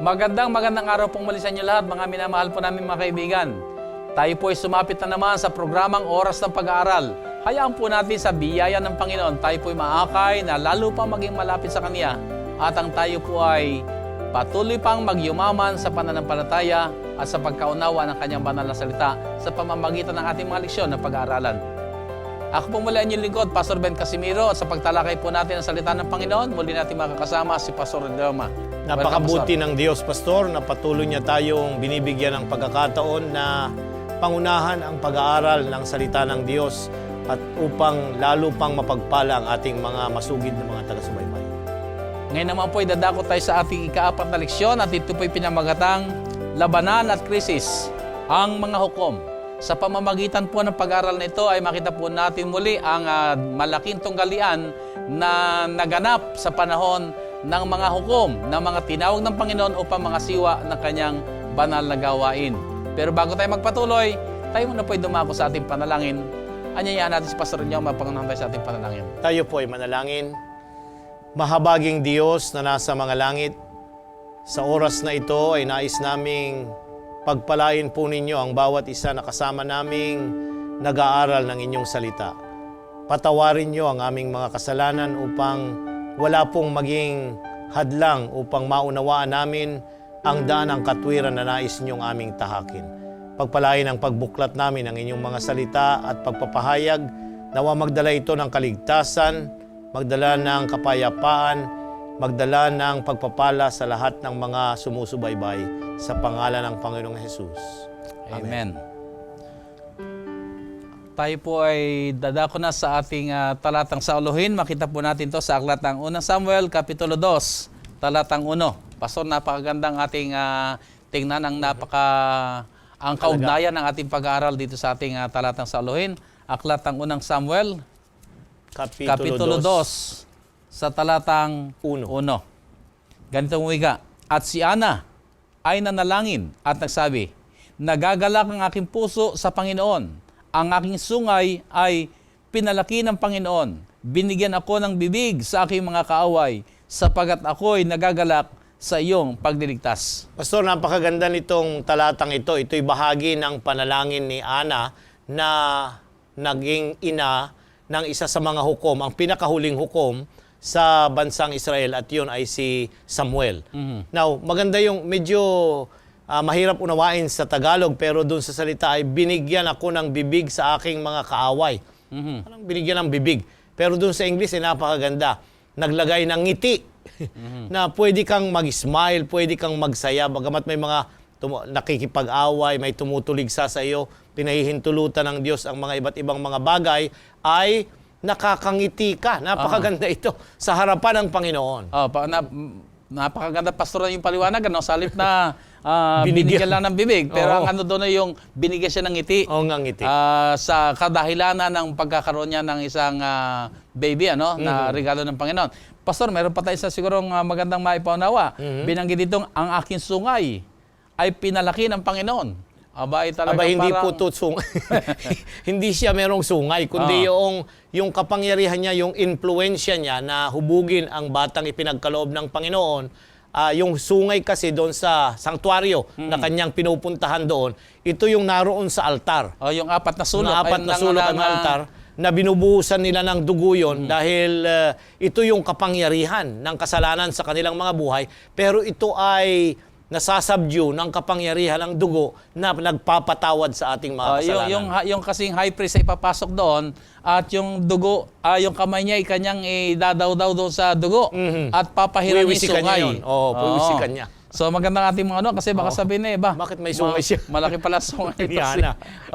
Magandang araw pong muli sa inyo lahat, mga minamahal po namin mga kaibigan. Tayo po ay sumapit na naman sa programang Oras ng Pag-aaral. Hayaan po natin sa biyaya ng Panginoon, tayo po ay maakay na lalo pang maging malapit sa Kanya at ang tayo po ay patuloy pang magyumaman sa pananampalataya at sa pagkaunawa ng Kanyang banal na salita sa pamamagitan ng ating mga leksyon na pag-aaralan. Ako po muli ang inyong lingkod, Pastor Ben Casimiro, at sa pagtalakay po natin ang salita ng Panginoon, muli natin makakasama si Pastor Roma. Napakabuti ng Diyos, Pastor, na patuloy niya tayong binibigyan ng pagkakataon na pangunahan ang pag-aaral ng salita ng Diyos at upang lalo pang mapagpala ang ating mga masugid na mga taga-subaybay. Ngayon naman po ay dadako tayo sa ating ika-4 na leksyon at ito po ay pinamagatang Labanan at Krisis, ang mga hukom. Sa pamamagitan po ng pag-aaral na ito ay makita po natin muli ang malaking tunggalian na naganap sa panahon ng mga hukom, ng mga tinawag ng Panginoon upang mga siwa ng Kanyang banal na gawain. Pero bago tayo magpatuloy, tayo muna po ay dumako sa ating panalangin. Anyayahan natin si Pastor Nyong mapangunahan tayo sa ating panalangin. Tayo po ay manalangin. Mahabaging Diyos na nasa mga langit, sa oras na ito ay nais naming pagpalain po ninyo ang bawat isa na kasama naming nag-aaral ng inyong salita. Patawarin nyo ang aming mga kasalanan upang wala pong maging hadlang upang maunawaan namin ang daan ng katwiran na nais ninyong aming tahakin. Pagpalain ang pagbuklat namin ng inyong mga salita at pagpapahayag, nawa magdala ito ng kaligtasan, magdala ng kapayapaan, magdala ng pagpapala sa lahat ng mga sumusubaybay sa pangalan ng Panginoong Hesus. Amen. Tayo po ay dadako na sa ating talatang sauluhin. Makita po natin to sa aklat ng 1 Samuel, Kapitulo 2, talatang 1. Pastor, napakagandang ating tingnan ang kaugnayan ng ating pag-aaral dito sa ating talatang sauluhin. Aklat ng 1 Samuel, Kapitulo 2, sa talatang 1. Ganitong wika, at si Ana ay nanalangin at nagsabi, nagagalak ang aking puso sa Panginoon. Ang aking sungay ay pinalaki ng Panginoon. Binigyan ako ng bibig sa aking mga kaaway, sapagat ako'y nagagalak sa iyong pagdiligtas. Pastor, napakaganda nitong talatang ito. Ito'y bahagi ng panalangin ni Ana na naging ina ng isa sa mga hukom, ang pinakahuling hukom sa bansang Israel, at yun ay si Samuel. Now, maganda yung medyo mahirap unawain sa Tagalog, pero doon sa salita ay binigyan ako ng bibig sa aking mga kaaway. Anong binigyan ng bibig? Pero doon sa English ay napakaganda. Naglagay ng ngiti na pwede kang mag-smile, pwede kang magsaya, bagamat may mga nakikipag-away, may tumutuligsa sa iyo, pinahihintulutan ng Diyos ang mga iba't ibang mga bagay, ay nakakangiti ka. Napakaganda ito sa harapan ng Panginoon. Napakaganda, Pastor, yung paliwanag, no? Sa halip na binigyan lang ng bibig, pero ang ano doon ay yung binigyan siya ng ngiti. Oo nga, ngiti. Sa kadahilanan ng pagkakaroon niya ng isang baby, na regalo ng Panginoon. Pastor, meron pa tayo sa sigurong magandang maipaunawa. Binanggit ditong ang aking sungay ay pinalaki ng Panginoon. Hindi po ito hindi siya merong sungay, kundi yung kapangyarihan niya, yung influensya niya na hubugin ang batang ipinagkaloob ng Panginoon. Yung sungay kasi doon sa sanktuaryo na kanyang pinupuntahan doon, ito yung naroon sa altar. Yung apat na sulok. Apat na sulok ng altar na binubuhusan nila ng dugo yun dahil ito yung kapangyarihan ng kasalanan sa kanilang mga buhay. Pero ito ay nasasubdue ng kapangyarihan ng dugo na nagpapatawad sa ating mga kasalanan. Yung kasing high priest ay papasok doon at yung dugo, yung kamay niya ay kanyang idadaw-daw doon sa dugo at papahiran niya yung sungay. Puwisikan niya. So magandang ating mga kasi baka sabihin bakit may sungay siya? Malaki pala sungay ito. Si Hana.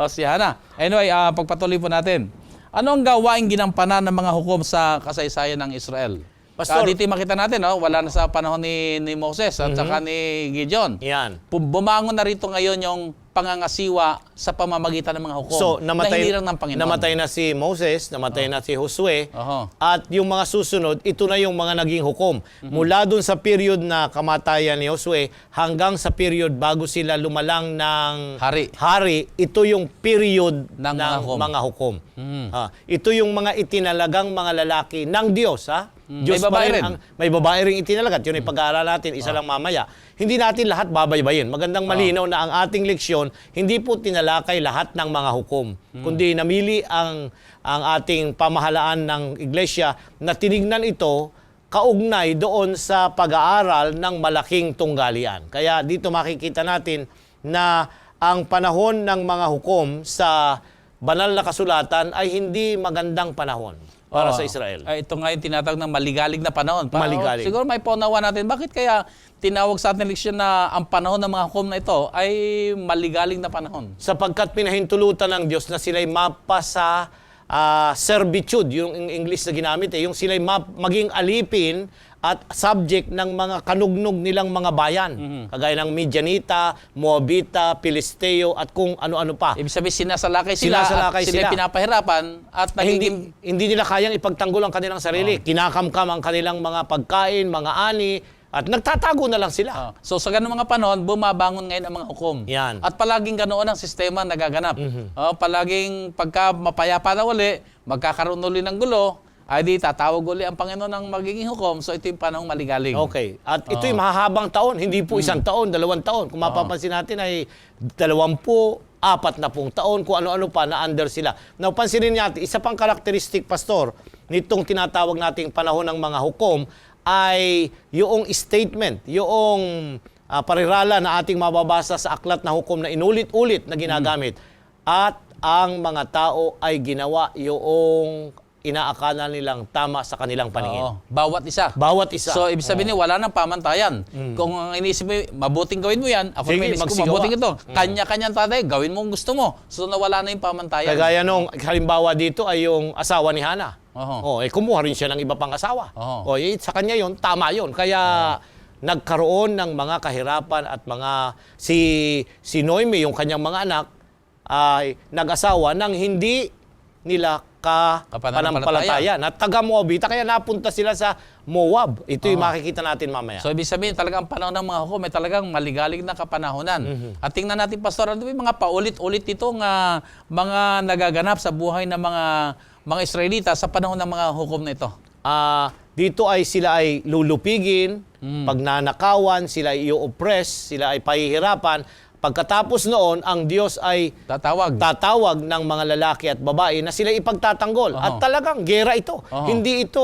Si Hana. Anyway, pagpatuloy po natin. Ano ang gawaing ginampanan ng mga hukom sa kasaysayan ng Israel? Pastor, dito makita natin, wala na sa panahon ni Moses at saka ni Gideon. Yan. Bumangon na rito ngayon yung pangangasiwa sa pamamagitan ng mga hukom So, na hinirang ng Panginoon. namatay na si Moses, namatay na si Josue, Oho. at yung mga susunod, ito na yung mga naging hukom. Mula dun sa period na kamatayan ni Josue hanggang sa period bago sila lumalang ng Hari. ito yung period Ng mga hukom. hukom. Ito yung mga itinalagang mga lalaki ng Diyos. Diyos May babae pa rin. may babae ring itinalagat. Yun ay pag-aaral natin, isa lang mamaya. Hindi natin lahat babaybayin. Magandang malinaw na ang ating leksyon, hindi po tinalakay lahat ng mga hukom. Kundi namili ang ating pamahalaan ng iglesia na tinignan ito kaugnay doon sa pag-aaral ng malaking tunggalian. Kaya dito makikita natin na ang panahon ng mga hukom sa banal na kasulatan ay hindi magandang panahon para sa Israel. Ito nga yung tinatawag ng maligalig na panahon. Maligalig. Siguro may paunawa natin, bakit kaya tinawag sa ating leksyon na ang panahon ng mga hukom na ito ay maligalig na panahon? Sapagkat pinahintulutan ng Diyos na sila'y mapa sa servitude, yung English na ginamit, yung sila'y maging alipin at subject ng mga kanugnog nilang mga bayan. Kagaya ng Midianita, Moabita, Pilisteo, at kung ano-ano pa. Ibig sabihin, sinasalakay sila Sinasalakay at sila sila. pinapahirapan at nagiging... Hindi nila kayang ipagtanggol ang kanilang sarili. Kinakamkam ang kanilang mga pagkain, mga ani, at nagtatago na lang sila. So sa ganung mga panahon, bumabangon ngayon ang mga hukom. Yan. At palaging ganoon ang sistema nagaganap. Palaging pagka mapayapa na uli, magkakaroon uli ng gulo, ay di tatawag uli ang Panginoon ng magiging hukom. So ito yung panahong maligalig. Okay. At ito'y mahahabang taon, hindi po 1 taon, 2 taon. Kung mapapansin natin ay 20, 40 taon, kung ano-ano pa na under sila. Now, pansinin natin, isa pang karakteristik, Pastor, nitong tinatawag nating panahon ng mga hukom ay yung statement, yung parirala na ating mababasa sa aklat na hukom na inulit-ulit na ginagamit. At ang mga tao ay ginawa yung inaakala nilang tama sa kanilang paningin. Bawat isa. Bawat isa. So, ibig sabihin, wala nang pamantayan. Kung ang iniisip mo, mabuting gawin mo yan, ako Sige, naman inisip ko, magsigawa. mabuting ito. Kanya-kanyang tatay, gawin mo ang gusto mo. So, nawala na yung pamantayan. Kagaya nung halimbawa dito ay yung asawa ni Hana. Kumuha rin siya ng iba pang asawa. Sa kanya yon, tama yon. Kaya nagkaroon ng mga kahirapan at mga si Noemi, yung kanyang mga anak, ay nag-asawa nang hindi nila pananampalataya. At taga Moabita, kaya napunta sila sa Moab. Ito yung makikita natin mamaya. So, ibig sabihin, talagang panahon ng mga hukom ay talagang maligalig na kapanahonan. At tingnan natin, Pastor, ano yung mga paulit-ulit itong mga nagaganap sa buhay ng mga Israelita sa panahon ng mga hukom na ito? Dito ay sila ay lulupigin, pagnanakawan, sila ay i-oppress, sila ay pahihirapan. Pagkatapos noon, ang Diyos ay tatawag ng mga lalaki at babae na sila ipagtatanggol. At talagang gera ito. Hindi ito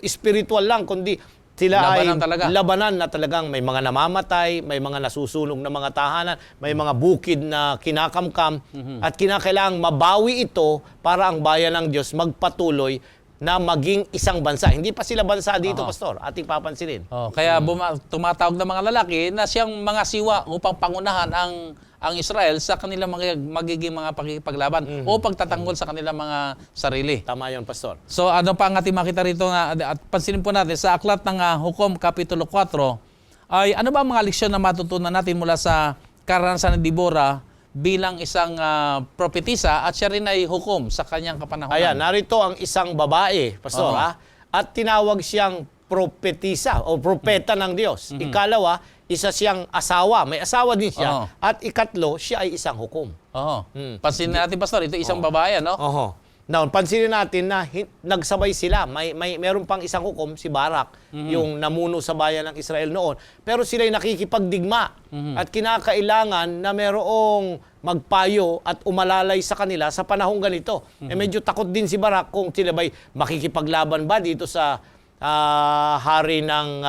spiritual lang, kundi sila labanan ay talaga. Labanan na talagang may mga namamatay, may mga nasusunog na mga tahanan, may mga bukid na kinakamkam, at kinakailangang mabawi ito para ang bayan ng Diyos magpatuloy na maging isang bansa. Hindi pa sila bansa dito, Pastor. Ating papansinin. Kaya tumatawag ng mga lalaki na siyang mga siwa upang pangunahan ang Israel sa kanilang magiging mga pakikipaglaban o pagtatanggol sa kanilang mga sarili. Tama yun, Pastor. So ano pa ang ating makita rito at pansinin po natin sa aklat ng Hukom Kapitulo 4 ay ano ba ang mga leksyon na matutunan natin mula sa karanasan ni Deborah bilang isang propetisa at siya rin ay hukom sa kanyang kapanahonan. Ayan, narito ang isang babae, Pastor, at tinawag siyang propetisa o propeta ng Diyos. Ikalawa, isa siyang asawa. May asawa din siya. At ikatlo, siya ay isang hukom. Pansinin natin, Pastor, ito isang babae, no? Now, pansinin natin na nagsabay sila. Meron pang isang hukom, si Barak, yung namuno sa bayan ng Israel noon. Pero sila'y nakikipagdigma. At kinakailangan na merong magpayo at umalalay sa kanila sa panahong ganito. Medyo takot din si Barak kung sila ba'y makikipaglaban ba dito sa hari ng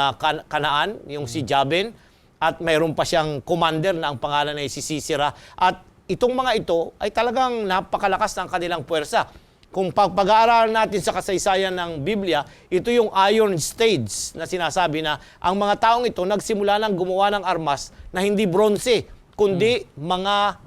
Kanaan, yung si Jabin. At mayroon pa siyang commander na ang pangalan ay si Sisera. At itong mga ito ay talagang napakalakas ng kanilang puwersa. Kung pag-aaralan natin sa kasaysayan ng Biblia, ito yung iron stage na sinasabi na ang mga taong ito nagsimula ng gumawa ng armas na hindi bronze, kundi mga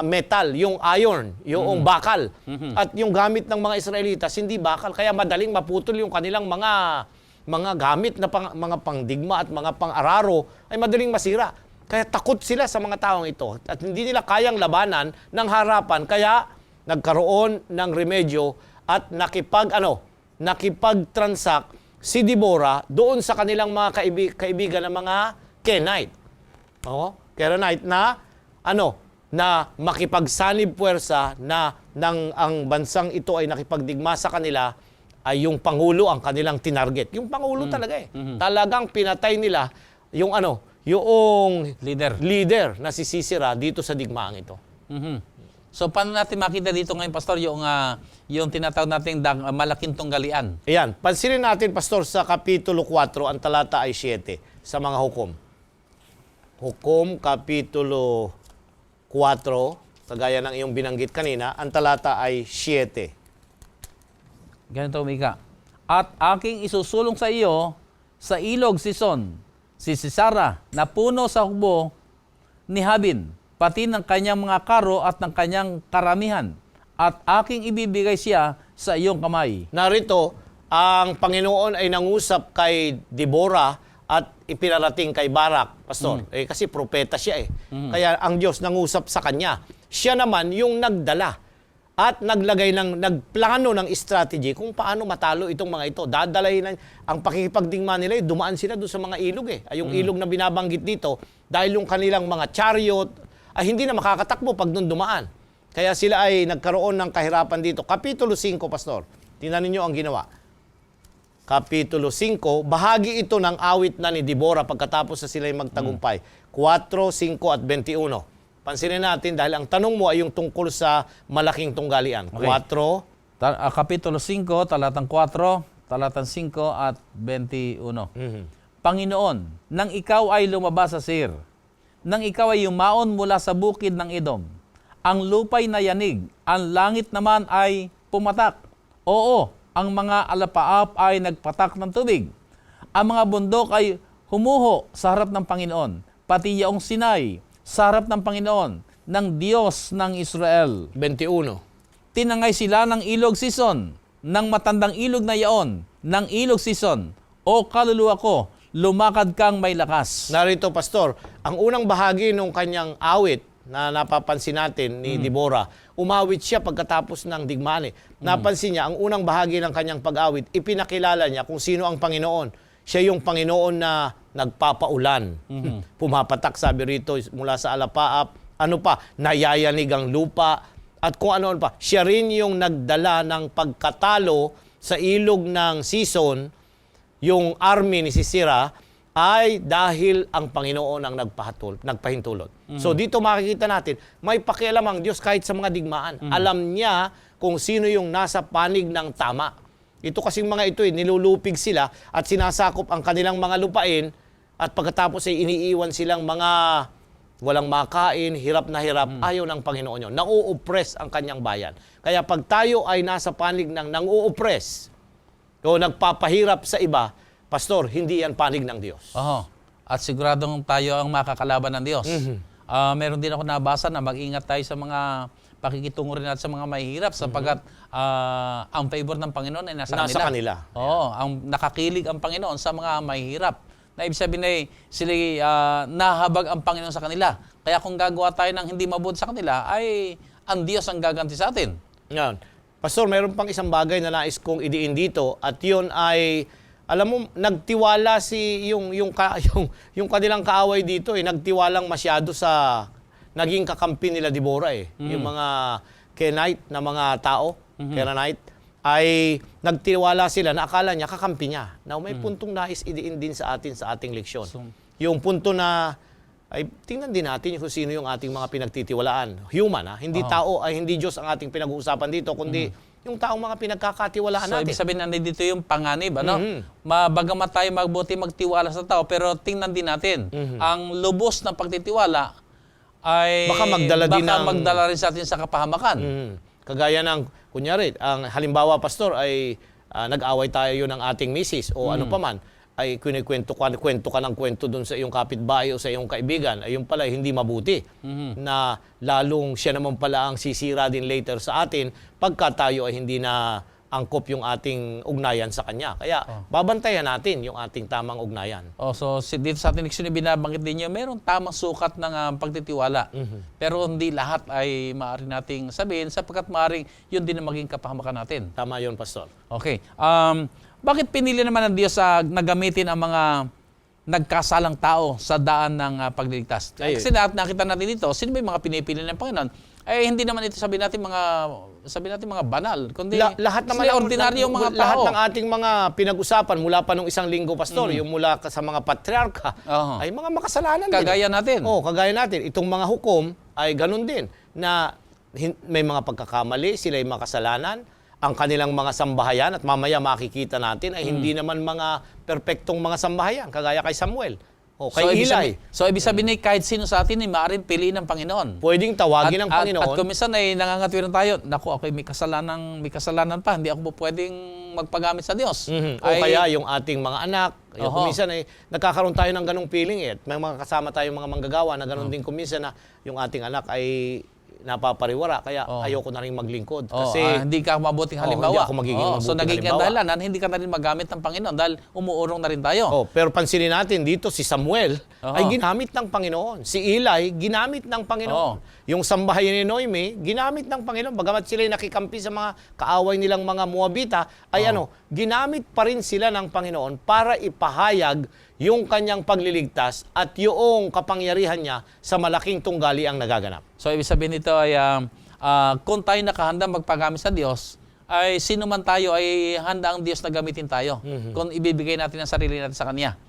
metal, yung iron, yung bakal. At yung gamit ng mga Israelitas, hindi bakal. Kaya madaling maputol yung kanilang mga gamit na mga pangdigma at mga pang-araro ay madaling masira. Kaya takot sila sa mga taong ito at hindi nila kayang labanan ng harapan. Kaya nagkaroon ng remedyo at nakipag-transact si Deborah doon sa kanilang mga kaibigan ng mga Kenite. Kenite na makipagsanib puwersa ang bansang ito ay nakipagdigma sa kanila ay yung Pangulo ang kanilang tinarget. Yung Pangulo talaga eh. Talagang pinatay nila yung leader na si Sisera dito sa digmaang ito. So paano natin makita dito ngayon, Pastor, yung tinatawag nating malaking tunggalian? Ayan, pansinin natin, Pastor, sa Kapitulo 4, ang talata ay 7, sa mga hukom. Hukom, Kapitulo 4, kagaya ng iyong binanggit kanina, ang talata ay 7. Ganito, Mika. At aking isusulong sa iyo sa ilog Sison, si Sisara, na puno sa hukbo ni Habin, pati ng kanyang mga karo at ng kanyang karamihan, at aking ibibigay siya sa iyong kamay. Narito, ang Panginoon ay nangusap kay Deborah at ipinarating kay Barak, Pastor. Kasi propeta siya eh. Kaya ang Diyos nangusap sa kanya. Siya naman yung nagdala at nagplano ng strategy kung paano matalo itong mga ito. Dadalahin ang pakikipagdigma nila, dumaan sila doon sa mga ilog eh. Ay, yung ilog na binabanggit dito, dahil yung kanilang mga chariot, ay hindi na makakatakbo pag doon dumaan. Kaya sila ay nagkaroon ng kahirapan dito. Kapitulo 5, Pastor. Tingnan ninyo ang ginawa. Kapitulo 5, bahagi ito ng awit na ni Deborah pagkatapos na sila ay magtagumpay. 4, 5 at 21. Pansinin natin dahil ang tanong mo ay yung tungkol sa malaking tunggalian. Okay. 4. Kapitulo 5, talatang 4, talatang 5 at 21. Panginoon, nang ikaw ay lumabas sa Seir, nang ikaw ay yumaon mula sa bukid ng Edom, ang lupay na yanig, ang langit naman ay pumatak. Oo, ang mga alapaap ay nagpatak ng tubig. Ang mga bundok ay humuho sa harap ng Panginoon, pati yaong Sinai, sa harap ng Panginoon, ng Diyos ng Israel. 21. Tinangay sila ng ilog Sison, ng matandang ilog na yaon, ng ilog Sison. O kaluluwa ko, lumakad kang may lakas. Narito, Pastor, ang unang bahagi ng kanyang awit na napapansin natin ni Deborah, umawit siya pagkatapos ng digmaan. Napansin niya, ang unang bahagi ng kanyang pag-awit, ipinakilala niya kung sino ang Panginoon. Siya yung Panginoon na nagpapaulan. Pumapatak, sabi rito, mula sa alapaap. Ano pa? Nayayanig ang lupa. At kung ano pa. Siya rin yung nagdala ng pagkatalo sa ilog ng Sison, yung army ni Sisera, ay dahil ang Panginoon ang nagpahintulot. So dito makikita natin, may pakialam ang Diyos kahit sa mga digmaan. Alam niya kung sino yung nasa panig ng tama. Ito kasing mga ito, nilulupig sila at sinasakop ang kanilang mga lupain at pagkatapos ay iniiwan silang mga walang makain, hirap na hirap, ayaw ng Panginoon yun. Nau-oppress ang kanyang bayan. Kaya pag tayo ay nasa panig ng nang-u-oppress o nagpapahirap sa iba, Pastor, hindi yan panig ng Diyos. At siguradong tayo ang makakalaban ng Diyos. Meron din ako nabasa na mag-ingat tayo sa mga pakikitungo rin natin sa mga mahihirap sapagkat ang favor ng Panginoon ay nasa kanila. Ang nakakilig ang Panginoon sa mga mahihirap. Na ibig sabihin ay sila nahabag ang Panginoon sa kanila. Kaya kung gagawa tayo ng hindi mabuti sa kanila, ay ang Diyos ang gaganti sa atin. Yan. Pastor, meron pang isang bagay na nais kong idiin dito at yun ay, alam mo, nagtiwala yung kanilang kaaway dito, nagtiwalang masyado sa naging kakampi nila Deborah Yung mga Kenite na mga tao, Kenite, ay nagtiwala sila na akala niya kakampi niya. Now, may puntong nais idiin din sa ating leksyon. Yung punto na, ay tingnan din natin kung sino yung ating mga pinagtitiwalaan. Human, hindi tao, ay hindi Diyos ang ating pinag-uusapan dito, kundi yung taong mga pinagkakatiwalaan natin. So, ibig sabihin na dito yung panganib, Bagamat tayo magbuti magtiwala sa tao, pero tingnan din natin, ang lubos na pagtitiwala ay baka magdala rin sa atin sa kapahamakan. Kagaya ng, kunyari, ang halimbawa, Pastor, ay nag-away tayo ng ating misis o ano pa man, ay kwento ka ng kwento doon sa iyong kapitbahay o sa iyong kaibigan, ay yung pala hindi mabuti. Na lalong siya naman pala ang sisira din later sa atin pagka tayo ay hindi na angkop yung ating ugnayan sa Kanya. Kaya babantayan natin yung ating tamang ugnayan. So dito sa ating leksyon, binabanggit din niyo, mayroong tamang sukat ng pagtitiwala. Pero hindi lahat ay maaari nating sabihin sapagkat maaaring yun din ang maging kapahamakan natin. Tama yun, Pastor. Okay. Bakit pinili naman ng Diyos na gamitin ang mga nagkasalang tao sa daan ng pagliligtas? Kasi nakita natin dito, sino ba yung mga pinipili ng Panginoon? Hindi naman ito sabihin natin mga banal, kundi lahat naman ordinaryong mga tao. Lahat ng ating mga pinag-usapan mula pa nung isang linggo, Pastor, yung mula sa mga patriarka, ay mga makasalanan kagaya din. natin. Kagaya natin. Itong mga hukom ay ganun din, na may mga pagkakamali, sila ay makasalanan, ang kanilang mga sambahayan, at mamaya makikita natin ay hindi naman mga perpektong mga sambahayan, kagaya kay Samuel. Kay Eli. So, ibig sabihin kahit sino sa atin ay maaaring piliin ng Panginoon. Pwedeng tawagin ng Panginoon. At kung minsan ay nangangatwiran tayo, naku, ako'y may kasalanan pa, hindi ako po pwedeng magpagamit sa Diyos. Kaya yung ating mga anak, kung minsan ay nagkakaroon tayo ng ganong feeling May mga kasama tayong mga manggagawa na ganon din kung minsan na yung ating anak ay napapariwara, kaya ayoko na rin maglingkod. Kasi hindi ka mabuting halimbawa. Hindi ako magiging mabuting so naging halimbawa. dahilan, hindi ka na rin magamit ng Panginoon dahil umuurong na rin tayo. Pero pansinin natin dito, si Samuel ay ginamit ng Panginoon. Si Eli, ginamit ng Panginoon. Yung sambahayan ni Noemi, ginamit ng Panginoon. Bagamat sila nakikampi sa mga kaaway nilang mga Moabita, ay ginamit pa rin sila ng Panginoon para ipahayag yung kanyang pagliligtas at yung kapangyarihan niya sa malaking tunggali ang nagaganap. So, ibig sabihin nito ay kung tayo nakahanda magpagamit sa Diyos, ay sino man tayo ay handa ang Diyos na gamitin tayo kung ibibigay natin ang sarili natin sa Kanya.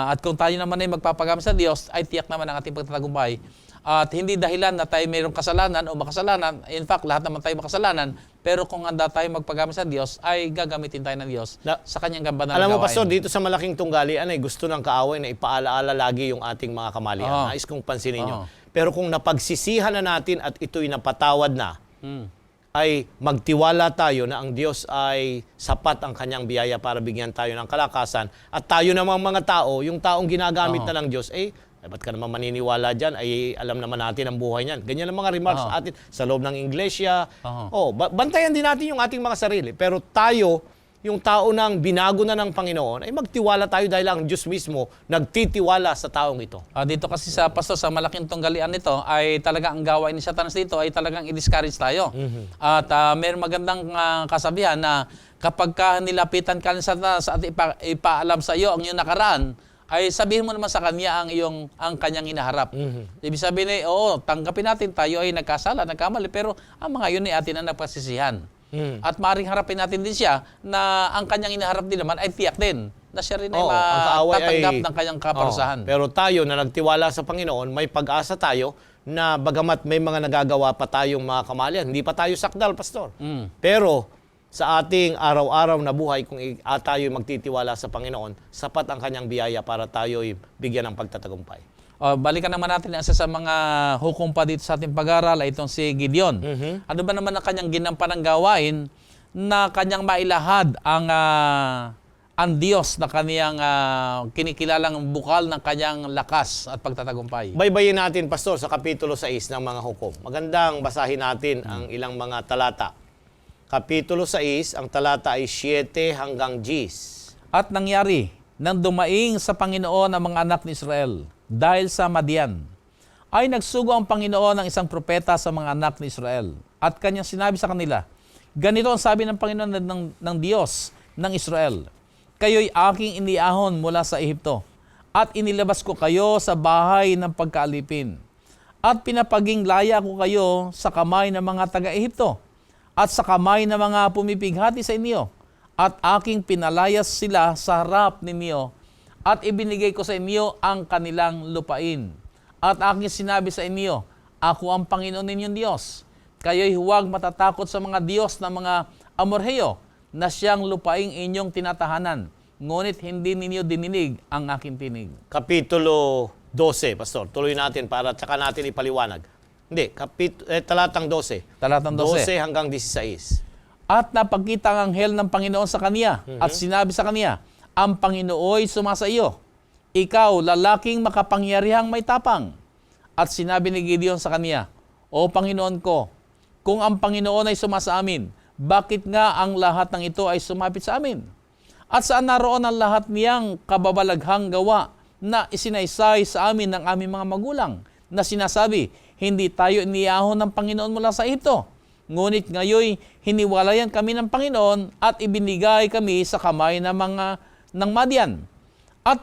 At kung tayo naman ay magpapagamit sa Diyos, ay tiyak naman ang ating pagtatagumpay. At hindi dahilan na tayo mayroong kasalanan o makasalanan. In fact, lahat naman tayo makasalanan. Pero kung handa tayo magpagamit sa Diyos, ay gagamitin tayo ng Diyos sa Kanyang gambanang gawain. Alam mo, Pastor, dito sa malaking tunggalian ay gusto ng kaaway na ipaalaala lagi yung ating mga kamalian. Nais kong pansinin nyo. Pero kung napagsisihan na natin at ito'y napatawad na, ay magtiwala tayo na ang Diyos ay sapat ang Kanyang biyaya para bigyan tayo ng kalakasan. At tayo namang mga tao, yung taong ginagamit na ng Diyos, ba't ka naman maniniwala dyan? Ay, alam naman natin ang buhay niyan. Ganyan ang mga remarks sa atin sa loob ng iglesia. Bantayan din natin yung ating mga sarili. Pero tayo, yung tao nang binago na ng Panginoon, ay magtiwala tayo dahil ang Diyos mismo nagtitiwala sa taong ito. Dito kasi sa Pastor, sa malaking tunggalian nito, ay talaga ang gawain ni Satanas dito ay talagang i-discourage tayo. At mayroong magandang kasabihan na kapag ka nilapitan ka ni Satanas at ipaalam sa iyo ang iyong nakaraan, ay sabihin mo naman sa kanya ang kanyang inaharap. Ibig sabihin tanggapin natin tayo ay nagkasala, nagkamali, pero ang mga yun ay atin ang nagpasisihan. At maaaring harapin natin din siya na ang kanyang inaharap din naman ay tiyak din na siya rin ay matatanggap ng kanyang kaparusahan. Pero tayo na nagtiwala sa Panginoon, may pag-asa tayo na bagamat may mga nagagawa pa tayong mga kamalian, hindi pa tayo sakdal, Pastor. Pero sa ating araw-araw na buhay, kung tayo magtitiwala sa Panginoon, sapat ang Kanyang biyaya para tayo bigyan ng pagtatagumpay. Balikan naman natin isa sa mga hukom pa dito sa ating pag-aaral ay itong si Gideon. Ano ba naman ang kanyang ginampan ng gawain na kanyang mailahad ang Diyos na kaniyang kinikilalang bukal ng kanyang lakas at pagtatagumpay? Baybayin natin, Pastor, sa Kapitulo 6 ng mga hukom. Magandang basahin natin ang ilang mga talata. Kapitulo 6, ang talata ay 7 hanggang 10. At nangyari, nang dumaing sa Panginoon ang mga anak ni Israel, dahil sa Madian, ay nagsugo ang Panginoon ng isang propeta sa mga anak ni Israel. At kanyang sinabi sa kanila, ganito ang sabi ng Panginoon ng Diyos ng Israel, kayo'y aking iniahon mula sa Ehipto, at inilabas ko kayo sa bahay ng pagkaalipin. At pinapaging laya ko kayo sa kamay ng mga taga-Ehipto, at sa kamay ng mga pumipighati sa inyo, at aking pinalayas sila sa harap ninyo, at ibinigay ko sa inyo ang kanilang lupain. At aking sinabi sa inyo, ako ang Panginoon ninyong Diyos. Kayo'y huwag matatakot sa mga Diyos ng mga Amorheo, na siyang lupaing inyong tinatahanan. Ngunit hindi ninyo dininig ang aking tinig. Kapitulo 12, Pastor. Tuloy natin para tsaka natin ipaliwanag. Hindi, talatang 12. Talatang 12. 12 hanggang 16. At napagkita ang anghel ng Panginoon sa kaniya, at sinabi sa kaniya, ang Panginooy sumasa iyo. Ikaw, lalaking makapangyarihang may tapang. At sinabi ni Gideon sa kaniya, O Panginoon ko, kung ang Panginoon ay sumasa amin, bakit nga ang lahat ng ito ay sumapit sa amin? At saan naroon ang lahat niyang kababalaghang gawa na isinaysay sa amin ng aming mga magulang na sinasabi, hindi tayo iniyahon ng Panginoon mula sa ito. Ngunit ngayon, hiniwalayan kami ng Panginoon at ibinigay kami sa kamay ng Madian. At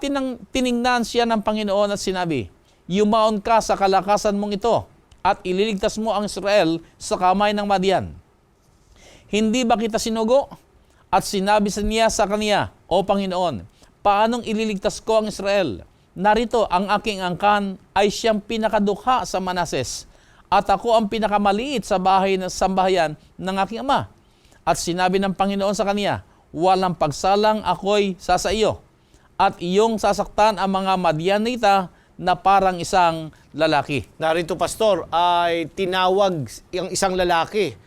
tiningnan siya ng Panginoon at sinabi, yumaon ka sa kalakasan mong ito at ililigtas mo ang Israel sa kamay ng Madian. Hindi ba kita sinugo? At sinabi niya sa kaniya, O Panginoon, paanong ililigtas ko ang Israel? Narito, ang aking angkan ay siyang pinakadukha sa Manases, at ako ang pinakamaliit sa bahay ng sambahayan ng aking ama. At sinabi ng Panginoon sa kaniya, walang pagsalang ako'y sasa iyo, at iyong sasaktan ang mga Madianita na parang isang lalaki. Narito, Pastor, ay tinawag yung isang lalaki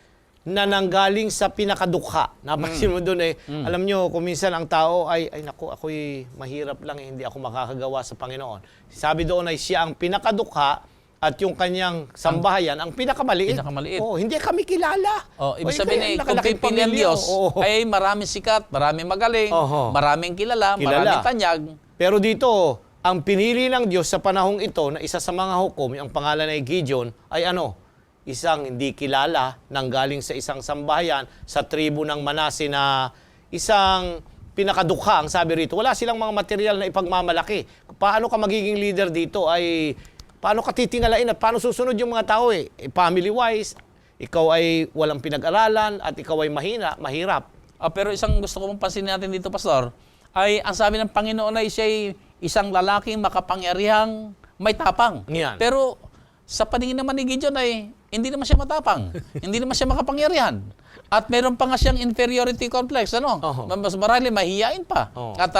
na nanggaling sa pinakadukha. Napansin mo doon alam nyo, kung minsan ang tao ay naku, ako'y mahirap lang, hindi ako makakagawa sa Panginoon. Sabi doon ay siya ang pinakadukha at yung kanyang sambahayan ang pinakamaliit. Oh, hindi kami kilala. Ibig sabihin kung pipili ang Diyos, ay maraming sikat, maraming magaling, maraming kilala, maraming tanyag. Pero dito, ang pinili ng Diyos sa panahong ito na isa sa mga hukom, ang pangalan ay Gideon, ay ano? Isang hindi kilala, nanggaling sa isang sambahayan sa tribo ng Manase na isang pinakadukha. Ang sabi rito, wala silang mga material na ipagmamalaki. Paano ka magiging leader dito ay paano ka titingalain at paano susunod yung mga tao family-wise, ikaw ay walang pinag-aralan at ikaw ay mahirap. Pero isang gusto ko mong pansinin natin dito, Pastor, ay ang sabi ng Panginoon ay siya ay isang lalaking makapangyarihang may tapang. Yan. Pero sa paningin naman ni Gideon ay hindi naman siya matapang. Hindi naman siya makapangyarihan. At meron pa nga siyang inferiority complex. Mas marami, mahihiyain pa. At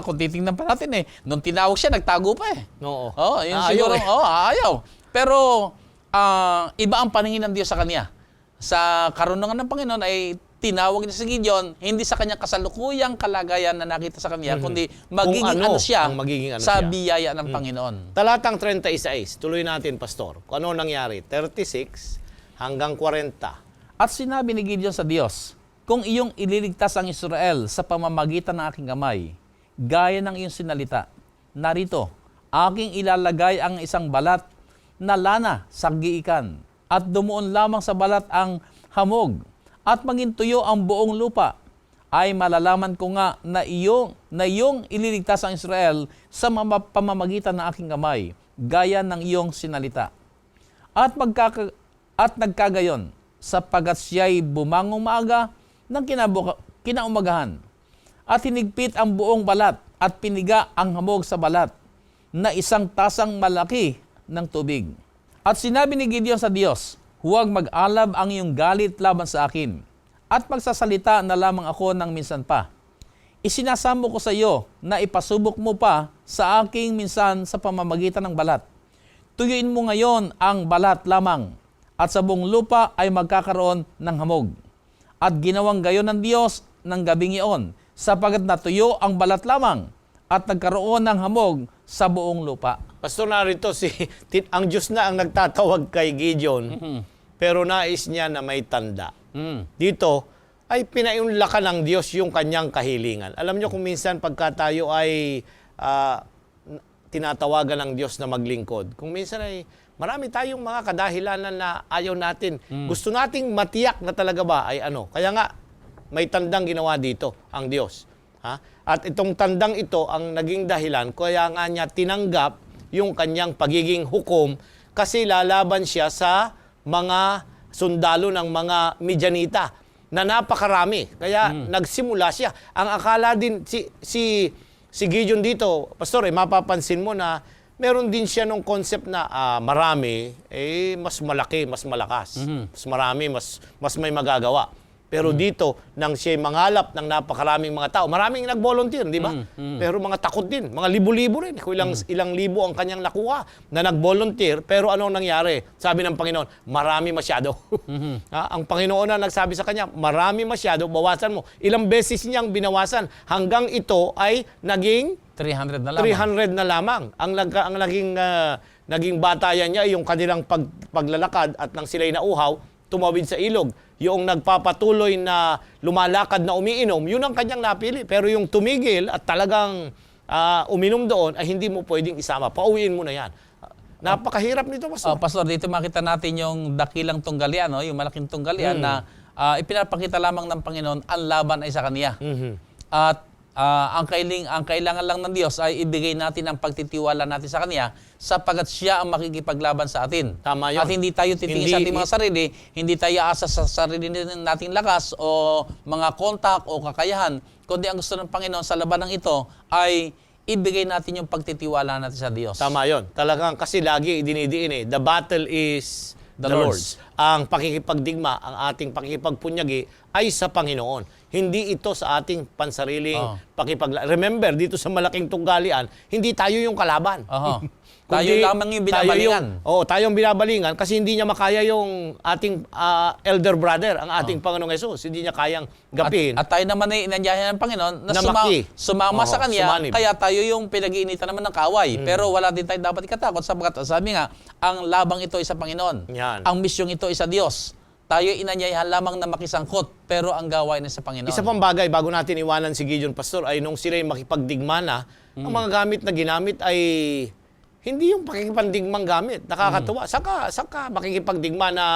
kung titingnan pa natin nung tinawag siya, nagtago pa yun siguro, ayaw. Pero iba ang paningin ng Diyos sa kanya. Sa karunungan ng Panginoon ay tinawag niya si Gideon, hindi sa kanyang kasalukuyang kalagayan na nakita sa kanya, kundi magiging sa biyaya ng Panginoon. Talatang 36, tuloy natin, Pastor. Kung ano nangyari? 36 hanggang 40. At sinabi ni Gideon sa Diyos, kung iyong ililigtas ang Israel sa pamamagitan ng aking kamay, gaya ng iyong sinalita, narito, aking ilalagay ang isang balat na lana sa giikan, at dumuon lamang sa balat ang hamog, at maging tuyo ang buong lupa, ay malalaman ko nga na iyong ililigtas ang Israel sa pamamagitan ng aking kamay, gaya ng iyong sinalita. At nagkagayon, sapagat siya'y bumangong maaga ng kinaumagahan, at hinigpit ang buong balat at piniga ang hamog sa balat na isang tasang malaki ng tubig. At sinabi ni Gideon sa Diyos, huwag mag-alab ang iyong galit laban sa akin, at magsasalita na lamang ako ng minsan pa. Isinasamo ko sa iyo na ipasubok mo pa sa aking minsan sa pamamagitan ng balat. Tuyuin mo ngayon ang balat lamang, at sa buong lupa ay magkakaroon ng hamog. At ginawang gayon ng Diyos ng gabing iyon, sapagat natuyo ang balat lamang, at nagkaroon ng hamog sa buong lupa. Pastor, narito ang Diyos na ang nagtatawag kay Gideon, pero nais niya na may tanda. Dito ay pinaiunlakan ng Diyos yung kanyang kahilingan. Alam niyo kung minsan pagka tayo ay tinatawagan ng Diyos na maglingkod, kung minsan ay marami tayong mga kadahilanan na ayaw natin. Gusto nating matiyak na talaga ba ay ano. Kaya nga, may tandang ginawa dito ang Diyos. At itong tandang ito ang naging dahilan, kaya nga niya tinanggap yung kanyang pagiging hukom kasi lalaban siya sa mga sundalo ng mga Midianita na napakarami. Kaya nagsimula siya. Ang akala din si Gideon dito, Pastor, mapapansin mo na meron din siya nung concept na marami, mas malaki, mas malakas. Mas marami, mas may magagawa. Pero dito, nang siya mangalap ng napakaraming mga tao, maraming nag-volunteer, di ba? Pero mga takot din, mga libo-libo rin. Kung ilang libo ang kanyang nakuha na nag-volunteer, pero anong nangyari? Sabi ng Panginoon, marami masyado. Ang Panginoon na nagsabi sa kanya, marami masyado, bawasan mo. Ilang beses niyang binawasan hanggang ito ay naging 300 na lamang. 300 na lamang. Ang naging batayan niya ay yung kanilang paglalakad at nang sila'y nauhaw, tumawid sa ilog. yung nagpapatuloy na lumalakad na umiinom, yun ang kanyang napili. Pero yung tumigil at talagang uminom doon, ay hindi mo pwedeng isama. Pauwiin mo na yan. Napakahirap nito, Pastor. Pastor, dito makita natin yung dakilang tunggalian, no? Yung malaking tunggalian na ipinapakita lamang ng Panginoon, ang laban ay sa Kanya. At ang kailangan lang ng Diyos ay ibigay natin ang pagtitiwala natin sa Kanya sapagkat Siya ang makikipaglaban sa atin. Tama yun. At hindi tayo titingin sa ating mga sarili, hindi tayo asa sa sarili nating lakas o mga kontak o kakayahan, kundi ang gusto ng Panginoon sa labanang ito ay ibigay natin yung pagtitiwala natin sa Diyos. Tama yun. Talagang kasi lagi dinidiin the battle is the Lord's. Ang pakikipagdigma, ang ating pakikipagpunyagi ay sa Panginoon. Hindi ito sa ating pansariling Remember, dito sa malaking tunggalian, hindi tayo yung kalaban. Tayo lamang yung binabalingan. Tayo yung binabalingan kasi hindi niya makaya yung ating elder brother, ang ating Panginoong Hesus. Hindi niya kayang gapin. At tayo naman ay inanyayahan ng Panginoon na sumama sa Kanya, sumanib. kaya tayo yung pinag-iinitan naman ng kaway. Pero wala din tayo dapat ikatakot sapagkat sabi nga, ang labang ito ay sa Panginoon. Yan. Ang misyong ito ay sa Diyos. Tayo inanyayahan lamang na makisangkot, pero ang gawain ay sa Panginoon. Isa pang bagay, bago natin iwanan si Gideon, Pastor, ay nung sila'y makipagdigma na, ang mga gamit na ginamit ay hindi yung pakikipagdigmang gamit. Nakakatuwa. Saka makikipagdigma na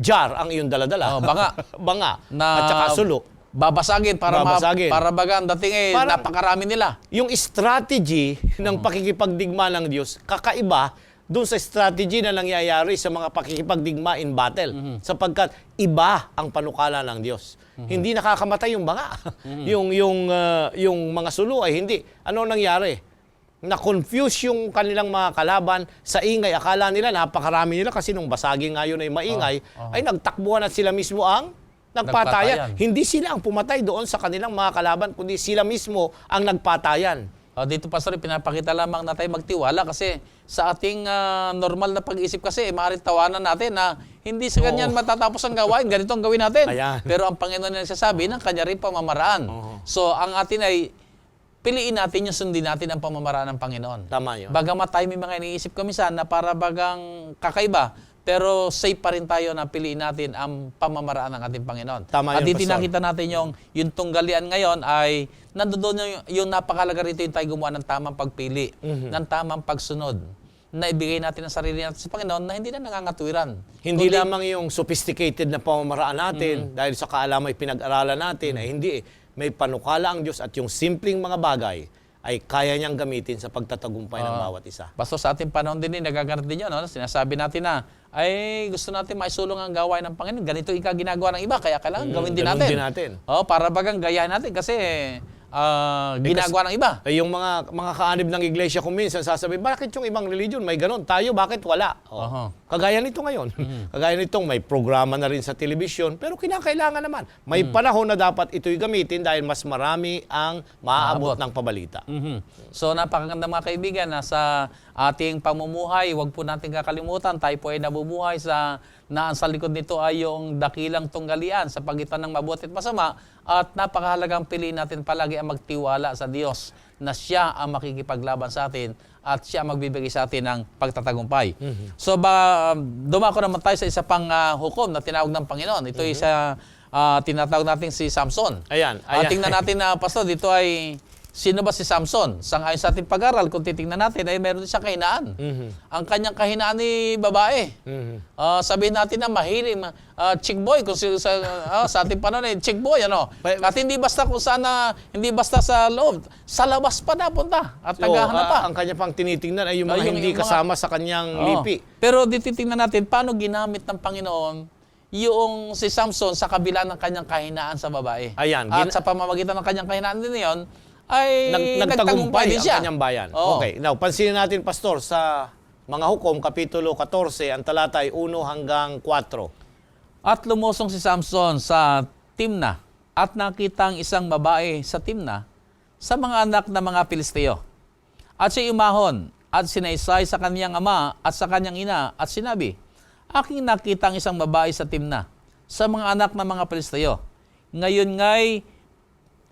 jar ang iyong daladala. Banga. Banga. Na at saka sulo. Babasagin para baga ang dating napakarami nila. Yung strategy ng pakikipagdigma ng Diyos, kakaiba doon sa strategy na nangyayari sa mga pakikipagdigma in battle. Sapagkat iba ang panukala ng Diyos. Hindi nakakamatay yung banga. Yung mga sulo ay hindi. Ano nangyari? Na-confuse yung kanilang mga kalaban sa ingay. Akala nila napakarami nila kasi nung basagin nga yun ay maingay, ay nagtakbuhan at sila mismo ang nagpatayan. Hindi sila ang pumatay doon sa kanilang mga kalaban, kundi sila mismo ang nagpatayan. Dito, Pastor, pinapakita lamang na tayo magtiwala kasi sa ating normal na pag-iisip kasi, maaaring tawanan natin na hindi sa ganyan matatapos ang gawain, ganito ang gawin natin. Ayan. Pero ang Panginoon ay nagsasabi ng kanya rin pamamaraan. So, ang atin ay piliin natin yung sundin natin ang pamamaraan ng Panginoon. Tama yun. Bagamat tayo may mga iniisip ko minsan na para bagang kakaiba, pero safe pa rin tayo na piliin natin ang pamamaraan ng ating Panginoon. Tama At yun, dito Pastor. nakita natin yung tunggalian ngayon ay nandoon yung napakalaga rito yung tayo gumawa ng tamang pagpili, ng tamang pagsunod, na ibigay natin ang sarili natin sa Panginoon na hindi na nangangatwiran. Hindi lamang yung sophisticated na pamamaraan natin dahil sa kaalaman ay pinag-aralan natin ay hindi may panukala ang Diyos at yung simpleng mga bagay ay kaya niyang gamitin sa pagtatagumpay ng bawat isa. Pastor, sa ating panahon din nagaganap din yun. No? Sinasabi natin na, ay gusto natin maisulong ang gawain ng Panginoon. Ganito ginagawa ng iba, kaya kailangan gawin din ganun natin. din natin. Para bagang gayahin natin kasi ginagawa ng iba. Yung mga kaanib ng iglesia kung minsan sasabi, bakit yung ibang religion may ganun? Tayo, bakit wala? Kagaya nito ngayon. Kagaya nitong may programa na rin sa television, pero kinakailangan naman. May panahon na dapat ito'y gamitin dahil mas marami ang maaabot ng pabalita. So napakaganda mga kaibigan na sa ating pamumuhay, huwag po natin kakalimutan, tayo po ay nabubuhay na sa likod nito ay yung dakilang tunggalian sa pagitan ng mabuti at masama at napakahalagang piliin natin palagi ang magtiwala sa Diyos na Siya ang makikipaglaban sa atin at Siya ang magbibigay sa atin ng pagtatagumpay. So dumako naman tayo sa isa pang hukom na tinawag ng Panginoon. Ito ay tinatawag natin si Samson. Ayan. Tingnan natin na, Pastor, dito ay sino ba si Samson? Sangayon sa ating pag-aral, kung titingnan natin, ay meron din siyang kahinaan. Ang kanyang kahinaan ni babae. Sabihin natin na mahilig, chick boy, kung sa ating panahon ay chick boy, ano? At hindi basta kung sana, hindi basta sa loob, sa labas pa napunta at naghahanap pa. Ang kanya pang tinitingnan ay yung mga hindi kasama sa kanyang lipi. Pero dito tingnan natin, paano ginamit ng Panginoon yung si Samson sa kabila ng kanyang kahinaan sa babae. Ayan. At sa pamamagitan ng kanyang kahinaan din yun, ay nagtagumpay din ang siya. kanyang bayan. Oo. Okay. Now, pansinin natin, Pastor, sa mga hukom, Kapitulo 14, ang talata ay 1 hanggang 4. At lumusong si Samson sa Timna at nakita ang isang babae sa Timna sa mga anak ng mga Pilisteo. At siya umahon at sinaysay sa kanyang ama at sa kanyang ina at sinabi, aking nakita ang isang babae sa Timna sa mga anak ng mga Pilisteo. Ngayon nga'y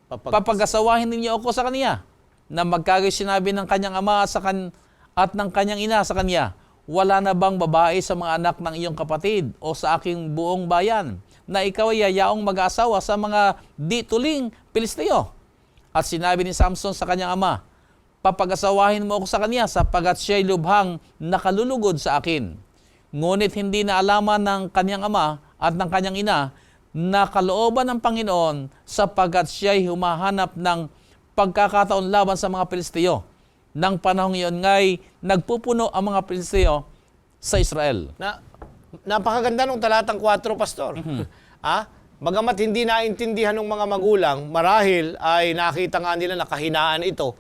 papagasawahin ninyo ako sa kanya. Na magkagay sinabi ng kanyang ama at ng kanyang ina sa kanya, wala na bang babae sa mga anak ng iyong kapatid o sa aking buong bayan na ikaw ay yayaong mag-asawa sa mga dituling Pilisteo. At sinabi ni Samson sa kanyang ama, papag-asawahin mo ako sa kanya sapagat siya'y lubhang nakalulugod sa akin. Ngunit hindi na alaman ng kanyang ama at ng kanyang ina na kalooban ng Panginoon sapagat siya'y humahanap ng pagkakataon laban sa mga Pilisteo. Nang panahong iyon nga'y nagpupuno ang mga Pilisteo sa Israel. Napakaganda ng talatang 4, Pastor. Bagamat hindi naintindihan ng mga magulang, marahil ay nakita nga nila na kahinaan ito.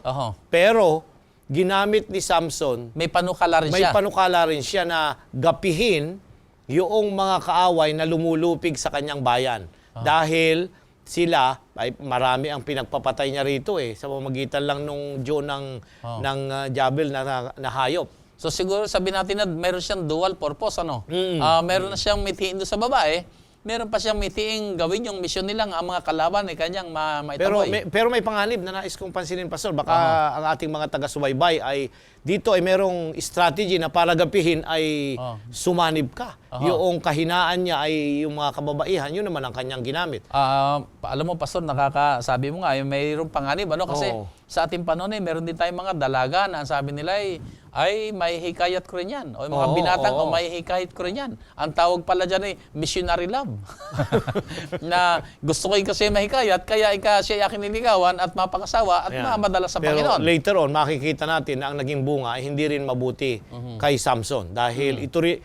Pero ginamit ni Samson, may panukala rin may siya. panukala rin siya na gapihin yung mga kaaway na lumulupig sa kanyang bayan. Dahil sila, ay marami ang pinagpapatay niya rito sa pamamagitan lang nung Diyo ng Jabel na hayop. So siguro sabihin natin na meron siyang dual purpose, ano? Meron na siyang mitiin doon sa babae, meron pa siyang mitiing gawin yung misyon nilang ang mga kalaban ay kanyang maitaboy. Pero may panganib na nais kong pansinin, Pastor. Baka ang ating mga taga-subaybay ay dito ay merong strategy na para gapihin ay sumanib ka. Yung kahinaan niya ay yung mga kababaihan, yun naman ang kanyang ginamit. Alam mo, Pastor, sabi mo nga, mayroong panganib. Ano? Kasi sa ating panahon meron din tayong mga dalaga na ang sabi nila ay may hikayat ko rin yan. O mga binatang, may hikayat ko rin yan. Ang tawag pala dyan missionary love. Na gusto ko kasi mahikayat, kaya siya aking niligawan at mapakasawa at mamadala sa Panginoon. Pero later on, makikita natin na ang naging bunga ay hindi rin mabuti kay Samson. Dahil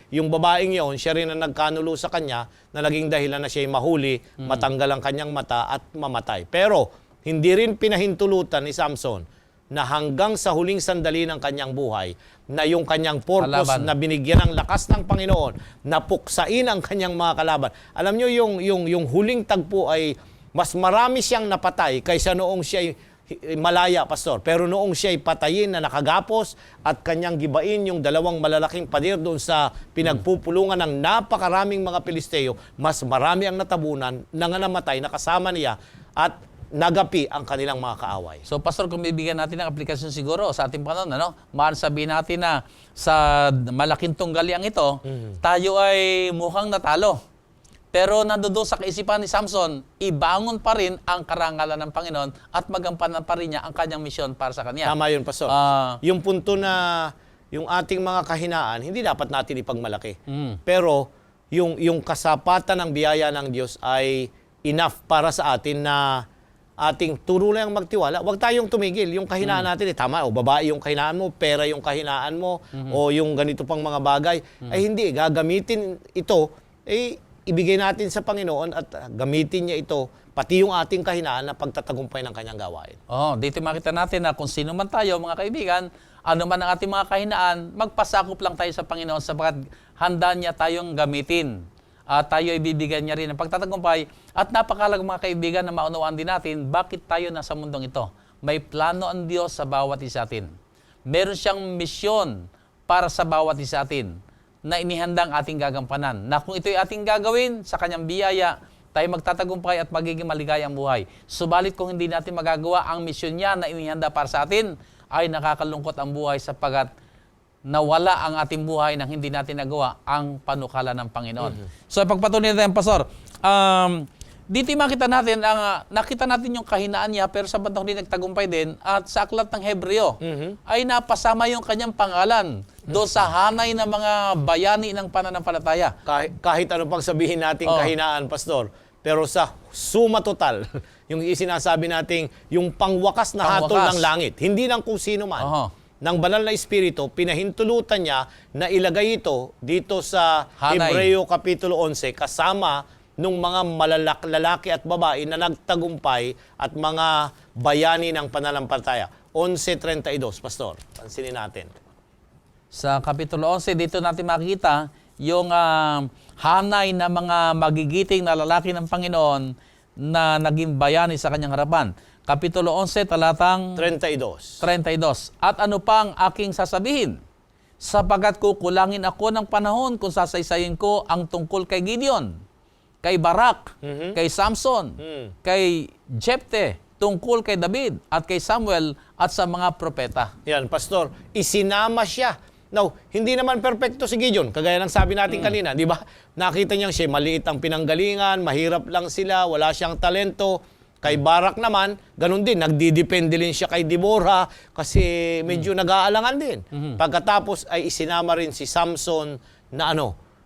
yung babaeng yon, siya rin ang nagkanulo sa kanya na naging dahilan na siya'y mahuli, matanggal ang kanyang mata at mamatay. Pero hindi rin pinahintulutan ni Samson na hanggang sa huling sandali ng kanyang buhay, na yung kanyang purpose na binigyan ng lakas ng Panginoon, na puksain ang kanyang mga kalaban. Alam nyo, yung huling tagpo ay mas marami siyang napatay kaysa noong siya'y malaya, Pastor. Pero noong siya'y patayin na nakagapos at kanyang gibain yung dalawang malalaking pader doon sa pinagpupulungan ng napakaraming mga Pilisteo, mas marami ang natabunan, namatay na kasama niya at nagapi ang kanilang mga kaaway. So, Pastor, kung bibigyan natin ng aplikasyon siguro sa ating panahon, mahal sabihin natin na sa malaking tunggaliang ito, tayo ay mukhang natalo. Pero nandoon sa kaisipan ni Samson, ibangon pa rin ang karangalan ng Panginoon at magampanan pa rin niya ang kanyang misyon para sa kanya. Tama yun, Pastor. Yung punto na yung ating mga kahinaan, hindi dapat natin ipagmalaki. Pero yung kasapatan ng biyaya ng Diyos ay enough para sa atin na ating turulang magtiwala. Huwag tayong tumigil. Yung kahinaan natin, tama, o babae yung kahinaan mo, pera yung kahinaan mo, o yung ganito pang mga bagay, ay hindi. Gagamitin ito, ibigay natin sa Panginoon at gamitin niya ito, pati yung ating kahinaan na pagtatagumpay ng kanyang gawain. Dito makita natin na kung sino man tayo, mga kaibigan, ano man ang ating mga kahinaan, magpasakop lang tayo sa Panginoon sapagat handa niya tayong gamitin. Tayo ibibigyan niya rin ng pagtatagumpay. At napakalagang mga kaibigan na maunawaan din natin bakit tayo nasa mundong ito. May plano ang Diyos sa bawat isa atin. Meron siyang misyon para sa bawat isa atin na inihandang ating gagampanan. Na kung ito'y ating gagawin sa kanyang biyaya, tayo magtatagumpay at magiging maligaya ang buhay. Subalit kung hindi natin magagawa ang misyon niya na inihanda para sa atin, ay nakakalungkot ang buhay sapagat nawala ang ating buhay nang hindi natin nagawa ang panukala ng Panginoon. So, pagpatuloy natin, Pastor, dito makita natin, nakita natin yung kahinaan niya, pero sa bandang huli nagtagumpay din, at sa aklat ng Hebreo, ay napasama yung kanyang pangalan doon sa hanay ng mga bayani ng pananampalataya. Kahit ano pang sabihin nating kahinaan, Pastor, pero sa suma total, yung sinasabi nating yung pangwakas na hatol ng langit, hindi lang kung sino man, ng banal na espiritu, pinahintulutan niya na ilagay ito dito sa Hebreo Kapitulo 11 kasama nung mga lalaki at babae na nagtagumpay at mga bayani ng pananampalataya. 11:32, Pastor. Pansinin natin. Sa Kapitulo 11, dito natin makikita yung hanay na mga magigiting na lalaki ng Panginoon na naging bayani sa kanyang harapan. Kapitulo 11, talatang 32. At ano pang aking sasabihin? Sapagat kukulangin ako ng panahon kung sasaysayin ko ang tungkol kay Gideon, kay Barak, kay Samson, kay Jepte, tungkol kay David, at kay Samuel, at sa mga propeta. Yan, Pastor. Isinama siya Now, hindi naman perpekto si Gideon, kagaya ng sabi natin kanina, di ba? Nakita niya siya, maliit ang pinanggalingan, mahirap lang sila, wala siyang talento. Kay Barak naman, ganun din, nagdidepende din siya kay Deborah kasi medyo nag-aalangan din. Pagkatapos ay isinama rin si Samson na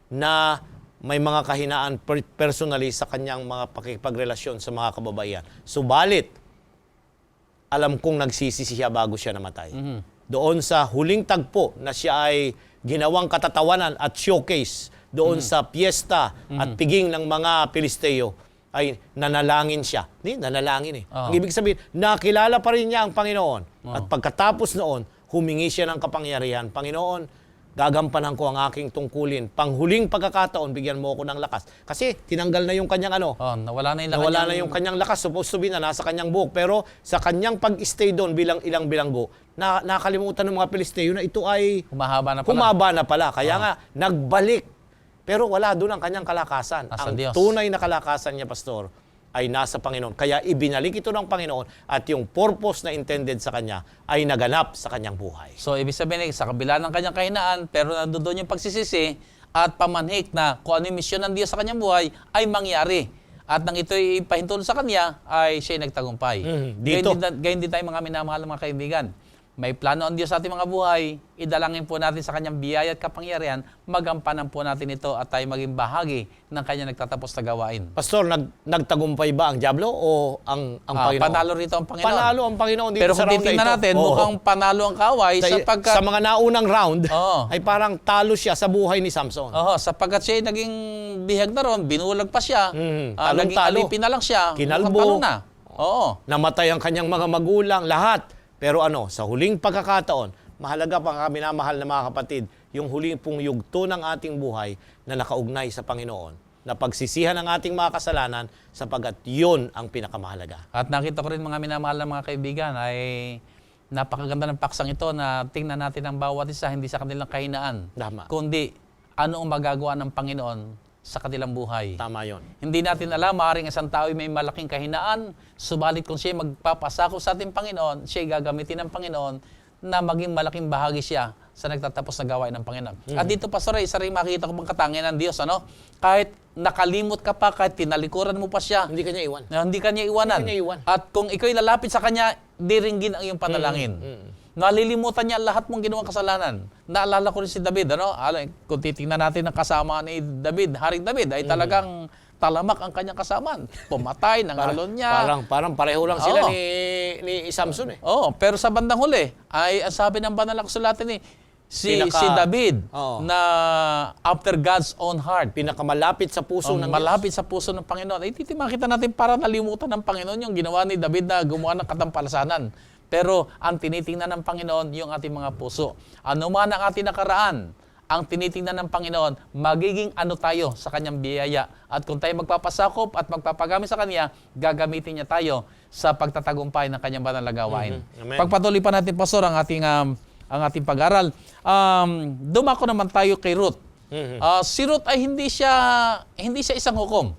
na may mga kahinaan personally sa kanyang mga pakikipagrelasyon sa mga kababaihan. Subalit, alam kong nagsisisi siya bago siya namatay. Doon sa huling tagpo na siya ay ginawang katatawanan at showcase doon sa piyesta at piging ng mga Pilisteo, ay nanalangin siya. Nanalangin eh. Ang ibig sabihin, nakilala pa rin niya ang Panginoon. At pagkatapos noon, humingi siya ng kapangyarihan. Panginoon, gagampanan ko ang aking tungkulin. Panghuling pagkakataon, bigyan mo ako ng lakas. Kasi tinanggal na yung kanyang nawala na yung nawala na yung kanyang lakas. Supposed to be na nasa kanyang buhok. Pero sa kanyang pag-stay doon bilang ilang bilanggo, nakalimutan ng mga Pilisteo na ito ay humaba na pala. Kaya nga, nagbalik. Pero wala doon ang kanyang kalakasan. Nasa Ang Diyos. tunay na kalakasan niya, Pastor, ay nasa Panginoon. Kaya ibinalik ito ng Panginoon at yung purpose na intended sa kanya ay naganap sa kanyang buhay. So, ibig sabihin, sa kabila ng kanyang kahinaan, pero nandoon yung pagsisisi at pamanhik na kung ano yung misyon ng Diyos sa kanyang buhay ay mangyari. At nang ito'y ipahintulot sa kanya, ay siya'y nagtagumpay. Dito. Gayon din tayo mga minamahal ng mga kaibigan. May plano ang Diyos sa ating mga buhay, idalangin po natin sa kanyang biyaya at kapangyarihan, magampanan po natin ito at tayo maging bahagi ng kanyang nagtatapos na gawain. Pastor, nagtagumpay ba ang Diablo o ang Panginoon? Panalo rito ang Panginoon. Panalo ang Panginoon dito Pero sa kung round na titingnan ito. natin, mukhang panalo ang kaway sapagkat... Sa mga naunang round, Oo. ay parang talo siya sa buhay ni Samson. Sapagkat siya naging bihag na ron, binulag pa siya, naging Talong-talo. alipin na lang siya, Kinalbo. mukhang talo na. Oo. Namatay ang kanyang mga magulang, lahat. Pero sa huling pagkakataon, mahalaga pa nga minamahal na mga kapatid, yung huling pong yugto ng ating buhay na nakaugnay sa Panginoon, na pagsisihan ng ating mga kasalanan sapagkat yun ang pinakamahalaga. At nakita ko rin mga minamahal na mga kaibigan ay napakaganda ng paksang ito na tingnan natin ang bawat isa, hindi sa kanilang kahinaan, Tama. kundi ano ang magagawa ng Panginoon sa kanilang buhay. Tama yon. Hindi natin alam, maaaring isang tao ay may malaking kahinaan, subalit kung siya magpapasako sa ating Panginoon, siya gagamitin ng Panginoon na maging malaking bahagi siya sa nagtatapos na gawain ng Panginoon. At dito, Pastor, isa rin makikita ko bang katangian ng Diyos, Kahit nakalimot ka pa, kahit tinalikuran mo pa siya, Hindi kanya iwan. hindi ka niya iwanan. Hindi kanya iwan. At kung ikaw'y lalapit sa Kanya, diringgin ang iyong panalangin. Nalilimutan niya lahat mong ginawang kasalanan. Naalala ko rin si David, Kung titingnan natin ang kasama ni David, Haring David, ay talagang talamak ang kanyang kasamaan. Pumatay, nangalon niya. Parang pareho lang sila Oo. ni Samson eh. Pero sa bandang huli, ay ang sabi ng banal na kasulatan si David, na after God's own heart, Pinakamalapit sa puso ng malapit sa puso ng Panginoon. Ay, makita natin para nalimutan ng Panginoon yung ginawa ni David na gumawa ng katampalasanan. Pero ang tinitingnan ng Panginoon, yung ating mga puso. Ano man ang ating nakaraan, ang tinitingnan ng Panginoon, magiging ano tayo sa Kanyang biyaya. At kung tayo magpapasakop at magpapagamit sa Kanya, gagamitin niya tayo sa pagtatagumpay ng Kanyang banal na gawain. Amen. Pagpatuloy pa natin, Pastor, ang ating pag-aral. Dumako naman tayo kay Ruth. Si Ruth ay hindi siya isang hukom.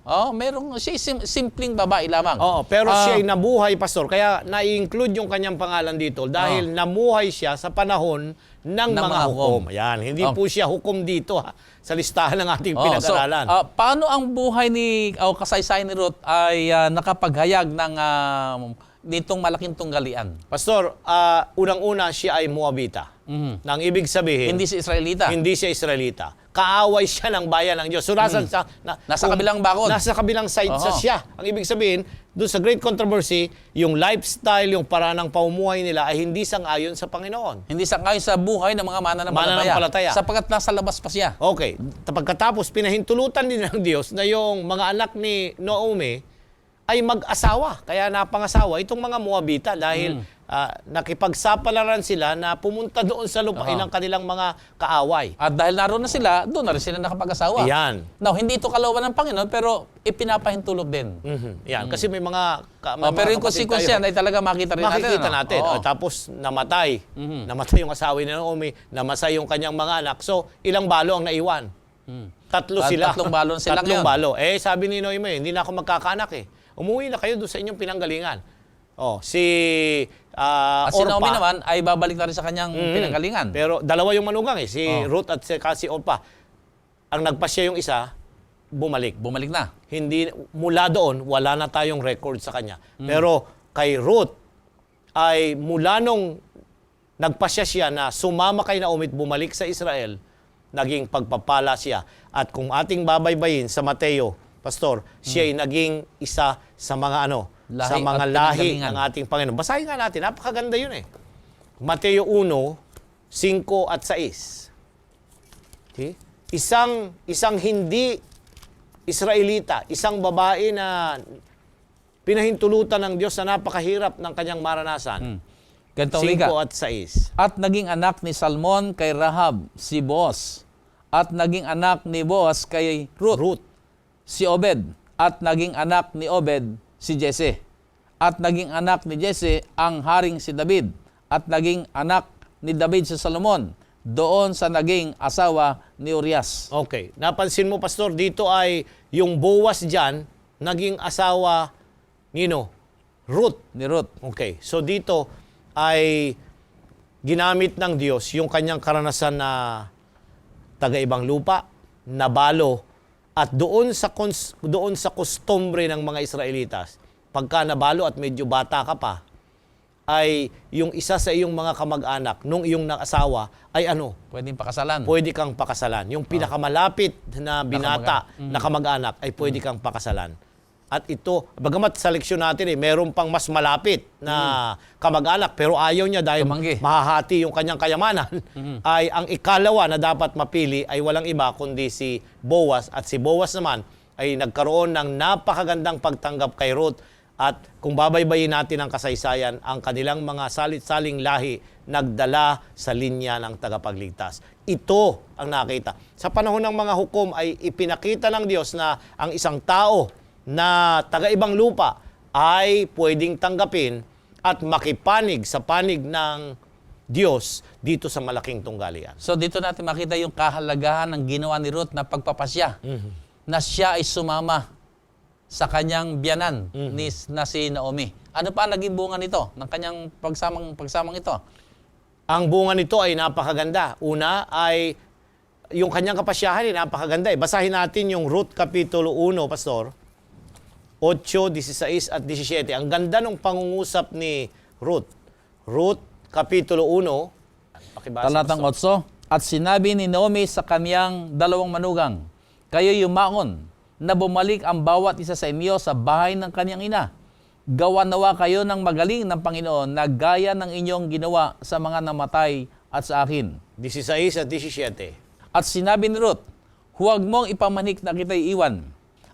Siya simpleng babae lamang. Pero siya ay nabuhay, Pastor. Kaya na-include yung kanyang pangalan dito dahil namuhay siya sa panahon ng mga hukom. Ayan, hindi po siya hukom dito sa listahan ng ating pinag-aralan. Paano ang buhay kasaysayan ni Ruth ay nakapaghayag ng nitong malaking tunggalian? Pastor, unang-una siya ay Moabita. Nang ibig sabihin, Hindi si Israelita. Hindi siya Israelita. Kaaway siya ng bayan ng Diyos. So, nasa kabilang bakod. Nasa kabilang side siya. Ang ibig sabihin, doon sa Great Controversy, yung lifestyle, yung paraan ng pamumuhay nila ay hindi sang-ayon sa Panginoon. Hindi sang-ayon sa buhay ng mga mananampalataya. Sapagkat nasa labas pa siya. Okay. Pagkatapos, pinahintulutan din ng Diyos na yung mga anak ni Naomi ay mag-asawa. Kaya napangasawa itong mga Moabita dahil nakipagsapalaran sila na pumunta doon sa lupain ng kanilang mga kaaway. At dahil naroon na sila, doon na rin sila nakapag-asawa. Yan. Now, hindi ito kalooban ng Panginoon, pero ipinapahintulot din. Yan. Kasi may mga pero yung consequence yan ay talaga makita rin natin. Makikita natin. Tapos namatay. Namatay yung asawa ni Naomi, namatay yung kanyang mga anak. So, ilang balo ang naiwan? Tatlo sila. Tatlong balo sila Tatlong ngayon. balo. Sabi ni Naomi, hindi na ako magkakaanak eh. Umuwi na kayo doon sa inyong pinanggalingan. Si At si Naomi Orpa. naman ay babalik na rin sa kanyang pinanggalingan. Pero dalawa yung manugang si Oh. Ruth at si Orpa. Ang nagpasya yung isa, bumalik. Bumalik na. Hindi, mula doon, wala na tayong record sa kanya. Pero kay Ruth, ay mula nung nagpasya siya na sumama kay Naomi at bumalik sa Israel, naging pagpapala siya. At kung ating babaybayin sa Mateo, Pastor, siya ay naging isa sa mga Lahi sa mga at lahi pinanggalingan. ng ating Panginoon. Basahin nga natin, napakaganda yun eh. Mateo 1, 5 at 6. Okay? Isang hindi Israelita, isang babae na pinahintulutan ng Diyos na napakahirap ng kanyang maranasan. Ganito 5 wika. at 6. At naging anak ni Salmon kay Rahab, si Boaz. At naging anak ni Boaz kay Ruth, si Obed. At naging anak ni Obed, si Jesse. At naging anak ni Jesse ang haring si David. At naging anak ni David si Solomon, doon sa naging asawa ni Urias. Okay. Napansin mo, Pastor, dito ay yung Boaz dyan, naging asawa ni Ruth. Ni Ruth. Okay. So dito ay ginamit ng Diyos yung kanyang karanasan na taga-ibang lupa, nabalo, at doon sa kustombre ng mga Israelitas, pagka nabalo at medyo bata ka pa, ay yung isa sa iyong mga kamag-anak, nung iyong nakasawa, ay Pwedeng pakasalan. pwede kang pakasalan. Yung pinakamalapit na binata na kamag-anak ay pwede kang pakasalan. At ito, bagamat sa leksyon natin meron pang mas malapit na kamag-anak, pero ayaw niya dahil Tumanggi. mahahati yung kanyang kayamanan, ay ang ikalawa na dapat mapili ay walang iba kundi si Boaz. At si Boaz naman ay nagkaroon ng napakagandang pagtanggap kay Ruth. At kung babaybayin natin ang kasaysayan, ang kanilang mga salit-saling lahi nagdala sa linya ng tagapagligtas. Ito ang nakita. Sa panahon ng mga hukom ay ipinakita ng Diyos na ang isang tao na taga-ibang lupa ay pwedeng tanggapin at makipanig sa panig ng Diyos dito sa malaking tunggalian. So dito natin makita yung kahalagahan ng ginawa ni Ruth na pagpapasya. Na siya ay sumama sa kanyang biyanan na si Naomi. Ano pa ang naging bunga nito ng kanyang pagsamang ito? Ang bunga nito ay napakaganda. Una ay yung kanyang kapasyahan ay napakaganda. Basahin natin yung Ruth Kapitulo 1, Pastor. 8, 16 at 17. Ang ganda ng pangungusap ni Ruth. Ruth Kapitulo 1. Pakibasa, Talatang Pastor. 8. At sinabi ni Naomi sa kaniyang dalawang manugang, kayo yumaon na bumalik ang bawat isa sa inyo sa bahay ng kaniyang ina. Gawa nawa kayo ng magaling ng Panginoon na gaya ng inyong ginawa sa mga namatay at sa akin. 16 at 17. At sinabi ni Ruth, huwag mong ipamanik na kita'y iwan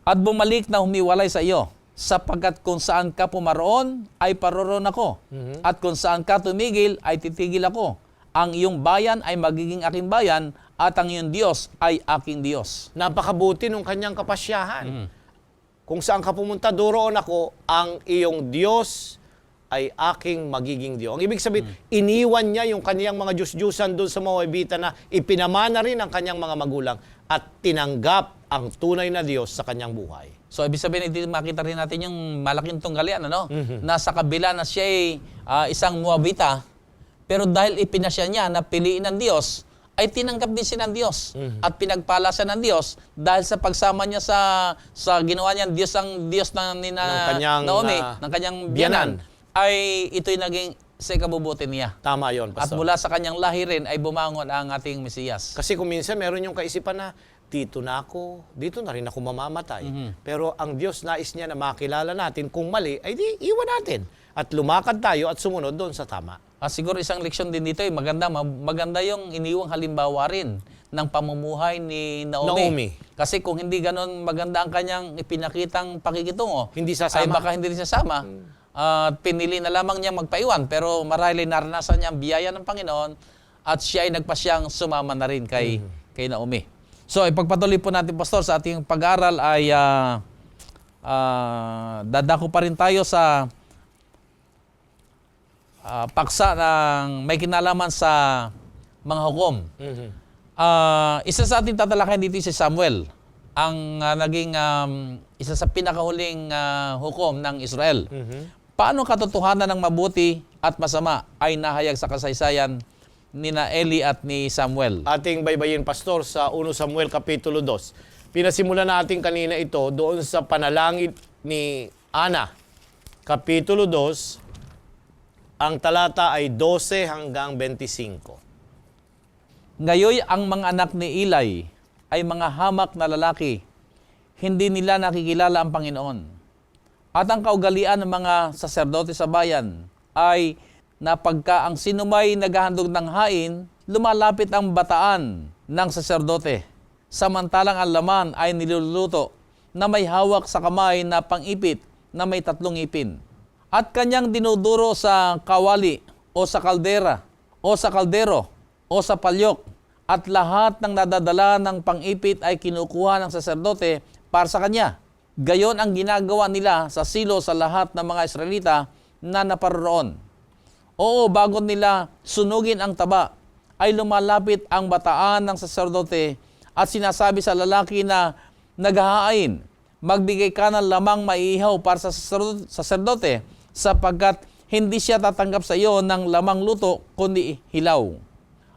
at bumalik na humiwalay sa iyo, sapagkat kung saan ka pumaroon ay paroroon ako, at kung saan ka tumigil ay titigil ako. Ang iyong bayan ay magiging aking bayan, at ang iyong Diyos ay aking Diyos. Napakabuti ng kanyang kapasyahan. Kung saan ka pumunta, doroon ako, ang iyong Diyos ay aking magiging Diyos. Ang ibig sabihin, iniwan niya yung kanyang mga Diyos-Diyusan doon sa Moabita na ipinamana rin ang kanyang mga magulang at tinanggap ang tunay na Diyos sa kanyang buhay. So, ibig sabihin, dito makita rin natin yung malaking tunggalian, Nasa kabila na siya ay isang Moabita, pero dahil ipinasya niya na piliin ng Diyos, ay tinanggap din siya ng Diyos at pinagpala siya ng Diyos dahil sa pagsama niya sa ginawa niya Diyos ang Diyos ni Ng kanyang, Naomi, ng kanyang biyanan, ay ito'y naging sa ikabubuti niya. Tama yon, At Pastor. mula sa kanyang lahi rin ay bumangon ang ating Mesiyas. Kasi kung minsan meron yung kaisipan na, dito na ako, dito na rin ako mamamatay. Pero ang Diyos nais niya na makilala natin kung mali, ay di iwan natin. At lumakad tayo at sumunod doon sa tama. Siguro isang leksyon din dito ay maganda yung iniwang halimbawa rin ng pamumuhay ni Naomi. Kasi kung hindi ganon maganda ang kanyang ipinakitang pakikitungo, Hindi sasama. ay baka hindi rin sasama. Pinili na lamang niya magpaiwan, pero marahil naranasan niya ang biyaya ng Panginoon at siya ay nagpasyang sumama na rin kay Naomi. So ipagpatuloy po natin, Pastor, sa ating pag-aaral ay dadako pa rin tayo sa paksa ng may kinalaman sa mga hukom. Isa sa ating tatalakayin dito si Samuel, ang naging isa sa pinakahuling hukom ng Israel. Paano katotohanan ng mabuti at masama ay nahayag sa kasaysayan ni na Eli at ni Samuel? Ating baybayin, Pastor, sa 1 Samuel Kapitulo 2. Pinasimulan natin kanina ito doon sa panalangin ni Ana. Kapitulo 2, ang talata ay 12 hanggang 25. Ngayoy ang mga anak ni Eli ay mga hamak na lalaki. Hindi nila nakikilala ang Panginoon. At ang kaugalian ng mga saserdote sa bayan ay na pagka ang sinumay naghahandog ng hain, lumalapit ang bataan ng saserdote. Samantalang ang laman ay niluluto na may hawak sa kamay na pang-ipit na may 3 ngipin. At kanyang dinuduro sa kawali o sa kaldera o sa kaldero o sa palyok, at lahat ng nadadala ng pang-ipit ay kinukuha ng saserdote para sa kanya. Gayon ang ginagawa nila sa silo sa lahat ng mga Israelita na naparoroon. Oo, bago nila sunugin ang taba, ay lumalapit ang bataan ng saserdote at sinasabi sa lalaki na naghahain, magbigay ka ng lamang maiihaw para sa saserdote, sapagkat hindi siya tatanggap sa iyo ng lamang luto kundi hilaw.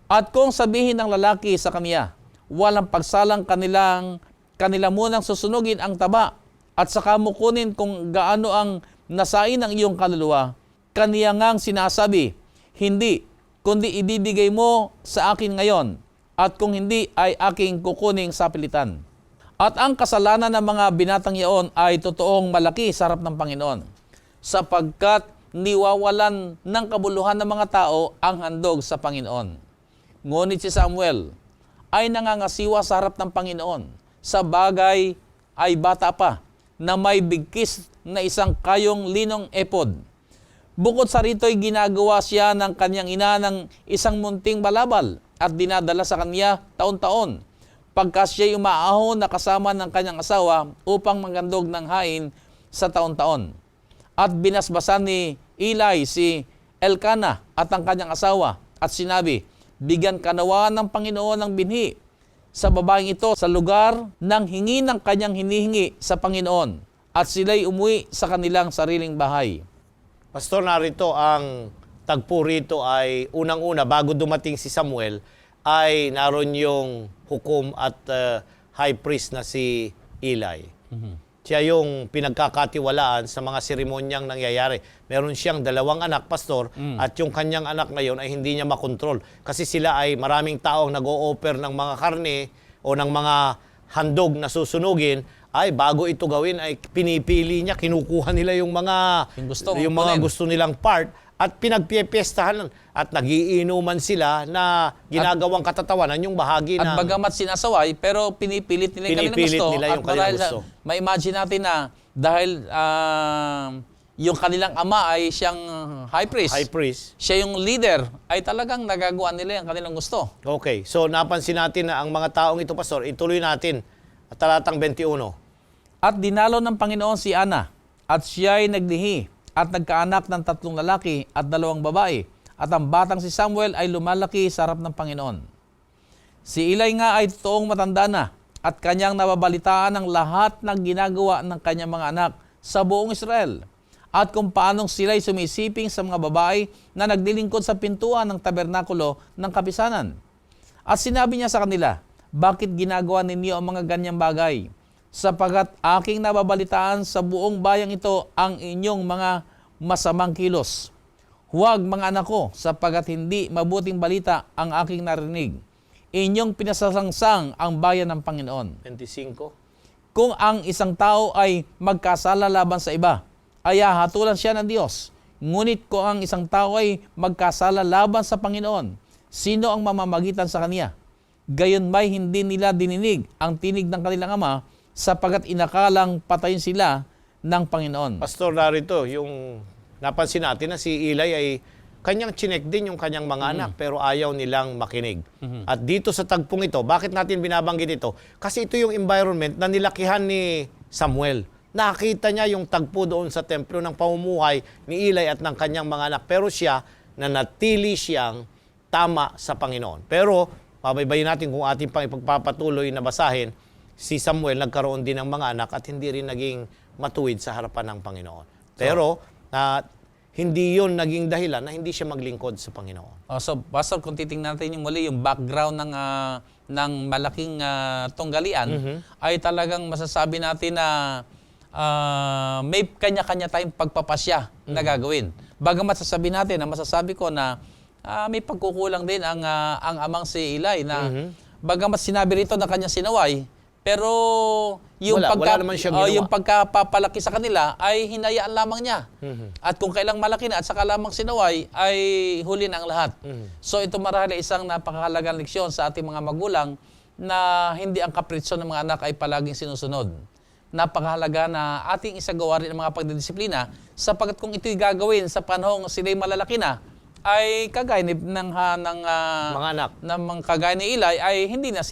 At kung sabihin ng lalaki sa kanya, walang pagsalang kanila munang susunugin ang taba at saka mo kunin kung gaano ang nasain ng iyong kaluluwa, kaniya ngang sinasabi, hindi, kundi ibibigay mo sa akin ngayon, at kung hindi ay aking kukuning sapilitan. At ang kasalanan ng mga binatang iyon ay totoong malaki sa harap ng Panginoon, sapagkat niwawalan ng kabuluhan ng mga tao ang handog sa Panginoon. Ngunit si Samuel ay nangangasiwa sa harap ng Panginoon sa bagay ay bata pa na may bigkis na isang kayong linong epod. Bukod sa rito'y ginagawa siya ng kanyang ina ng isang munting balabal at dinadala sa kanya taon-taon pagka siya'y umaahon na kasama ng kanyang asawa upang magandog ng hain sa taon-taon. At binasbasan ni Eli si Elkanah at ang kanyang asawa at sinabi, bigyan ka nawa ng Panginoon ng binhi sa babaeng ito sa lugar ng hingi ng kanyang hinihingi sa Panginoon, at sila'y umuwi sa kanilang sariling bahay. Pastor, narito ang tagpo rito ay unang-una, bago dumating si Samuel, ay naroon yung hukom at high priest na si Eli. Siya yung pinagkakatiwalaan sa mga seremonyang nangyayari. Meron siyang 2 anak, Pastor, at yung kanyang anak ngayon ay hindi niya makontrol. Kasi sila ay maraming taong nag-o-offer ng mga karne o ng mga handog na susunugin, ay bago ito gawin ay pinipili niya, kinukuha nila yung mga gusto nilang part at pinagpipiestahan at nagiinuman sila na ginagawang katatawanan yung bahagi At ng... bagamat sinasaway, pero pinipilit nila yung kanilang gusto. nila yung At kanilang dahil gusto. ma-imagine natin na dahil yung kanilang ama ay siyang high priest, siya yung leader, ay talagang nagagawa nila yung kanilang gusto. Okay, so napansin natin na ang mga taong ito, Pastor, ituloy natin at talatang 21. At dinalo ng Panginoon si Ana, at siya'y naglihi, at nagkaanak ng 3 lalaki at 2 babae, at ang batang si Samuel ay lumalaki sa harap ng Panginoon. Si Eli nga ay totoong matanda na, at kanyang nababalitaan ang lahat ng ginagawa ng kanyang mga anak sa buong Israel, at kung paanong sila'y sumisiping sa mga babae na naglilingkod sa pintuan ng tabernakulo ng kapisanan. At sinabi niya sa kanila, bakit ginagawa ninyo ang mga ganyang bagay? Sapagat aking nababalitaan sa buong bayang ito ang inyong mga masamang kilos. Huwag mga anak ko, sapagat hindi mabuting balita ang aking narinig. Inyong pinasasangsang ang bayan ng Panginoon. 25. Kung ang isang tao ay magkasala laban sa iba, ay hatulan siya ng Diyos. Ngunit kung ang isang tao ay magkasala laban sa Panginoon, sino ang mamamagitan sa kanya? Gayon ba'y hindi nila dininig ang tinig ng kanilang ama, sapagat inakalang patayin sila ng Panginoon. Pastor, narito yung napansin natin na si Eli ay kanyang chinek din yung kanyang mga anak pero ayaw nilang makinig. At dito sa tagpong ito, bakit natin binabanggit ito? Kasi ito yung environment na nilakihan ni Samuel. Nakita niya yung tagpo doon sa templo ng pamumuhay ni Eli at ng kanyang mga anak. Pero siya, nanatili siyang tama sa Panginoon. Pero, pabaybayin natin kung ating pang ipagpapatuloy na basahin, si Samuel nagkaroon din ng mga anak at hindi rin naging matuwid sa harapan ng Panginoon. Pero, Ah. Na hindi yun naging dahilan na hindi siya maglingkod sa Panginoon. So, Pastor, kung titingnan natin yung muli, yung background ng malaking tunggalian, ay talagang masasabi natin na may kanya-kanya tayong pagpapasya na gagawin. Bagamat sasabi natin, masasabi ko na may pagkukulang din ang amang si Eli na bagamat sinabi rito na kanya sinaway, pero yung, wala naman siyang ginawa. yung pagkapapalaki sa kanila ay hinayaan lamang niya. At kung kailang malaki na at saka lamang sinaway, ay huli na ang lahat. So ito marahil ay isang napakahalagang leksyon sa ating mga magulang na hindi ang kapritsyo ng mga anak ay palaging sinusunod. Napakahalaga na ating isagawa rin ang mga pagdidisiplina sapagkat kung ito'y gagawin sa panahong sila'y malalaki na, ay kagaya ng Mga anak. ng kagaya ni Eli ay hindi na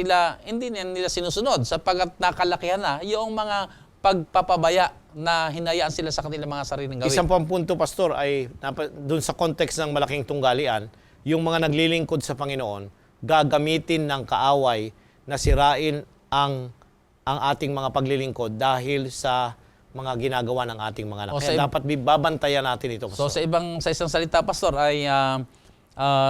nila sinusunod sapagkat nakalakihan na yung mga pagpapabaya na hinayaan sila sa kanilang mga sariling gawin. Isang pang punto, Pastor, ay doon sa context ng malaking tunggalian, yung mga naglilingkod sa Panginoon, gagamitin ng kaaway na sirain ang ating mga paglilingkod dahil sa mga ginagawa ng ating mga anak. Kaya dapat babantayan natin ito, Pastor. So sa isang salita, Pastor, ay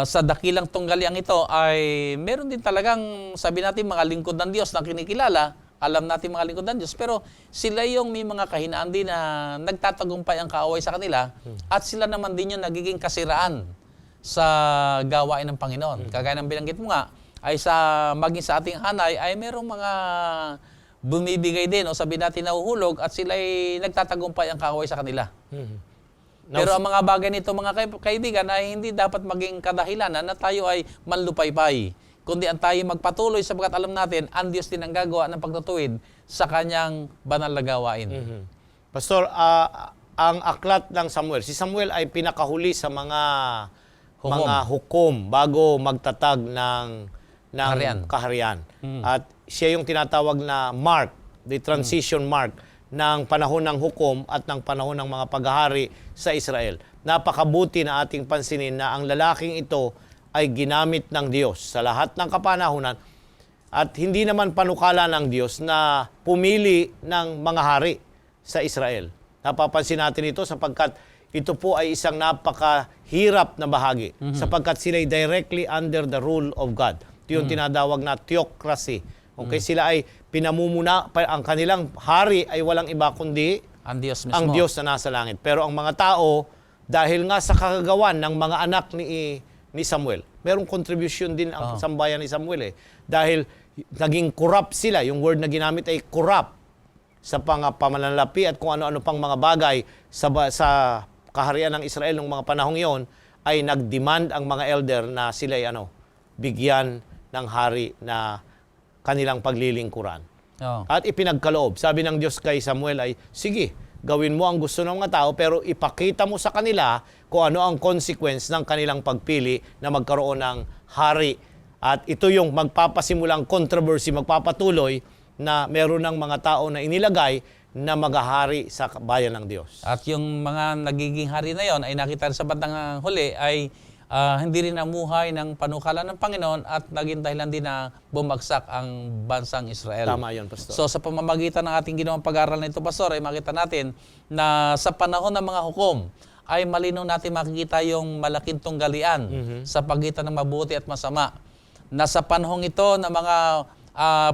sa dakilang tunggaliang ito ay meron din talagang, sabi natin, mga lingkod ng Diyos na kinikilala. Alam natin mga lingkod ng Diyos. Pero sila yung may mga kahinaan din na nagtatagumpay ang kaaway sa kanila at sila naman din yung nagiging kasiraan sa gawain ng Panginoon. Kagaya ng binanggit mo nga, ay maging sa ating hanay ay merong mga bumibigay din o sabi natin nahuhulog at sila'y nagtatagumpay ang kaaway sa kanila. Pero ang mga bagay nito, mga kaibigan, ay hindi dapat maging kadahilanan na tayo ay manlupaypay. Kundi ang tayo magpatuloy sapagkat alam natin, ang Diyos din ang gagawa ng pagtutuwid sa kanyang banal na gawain. Pastor, ang aklat ng Samuel, si Samuel ay pinakahuli sa mga hukom bago magtatag ng kaharian. At siya yung tinatawag na mark, the transition mark ng panahon ng hukom at ng panahon ng mga paghahari sa Israel. Napakabuti na ating pansinin na ang lalaking ito ay ginamit ng Diyos sa lahat ng kapanahunan at hindi naman panukala ng Diyos na pumili ng mga hari sa Israel. Napapansin natin ito sapagkat ito po ay isang napakahirap na bahagi sapagkat sila ay directly under the rule of God. Ito yung tinatawag na theocracy. Okay, sila ay pinamumuna, ang kanilang hari ay walang iba kundi ang Diyos mismo. Ang Diyos na nasa langit. Pero ang mga tao, dahil nga sa kagagawan ng mga anak ni Samuel, merong contribution din ang sambayan ni Samuel Dahil naging corrupt sila. Yung word na ginamit ay corrupt sa pamanlalapi at kung ano-ano pang mga bagay sa kaharian ng Israel ng mga panahong iyon, ay nag-demand ang mga elder na sila ay bigyan ng hari na kanilang paglilingkuran. At ipinagkaloob. Sabi ng Diyos kay Samuel ay, sige, gawin mo ang gusto ng mga tao, pero ipakita mo sa kanila kung ano ang consequence ng kanilang pagpili na magkaroon ng hari. At ito yung magpapasimulang controversy, magpapatuloy na meron ng mga tao na inilagay na maghahari sa bayan ng Diyos. At yung mga nagiging hari na yon ay nakita sa bandang huli ay hindi rin namuhay ng panukala ng Panginoon at naging dahilan din na bumagsak ang bansang Israel. Tama yun, Pastor. So sa pamamagitan ng ating ginawang pag-aaral na ito, Pastor, ay makita natin na sa panahon ng mga hukom ay malinaw natin makikita yung malaking tunggalian sa pagitan ng mabuti at masama. Na sa panahong ito na mga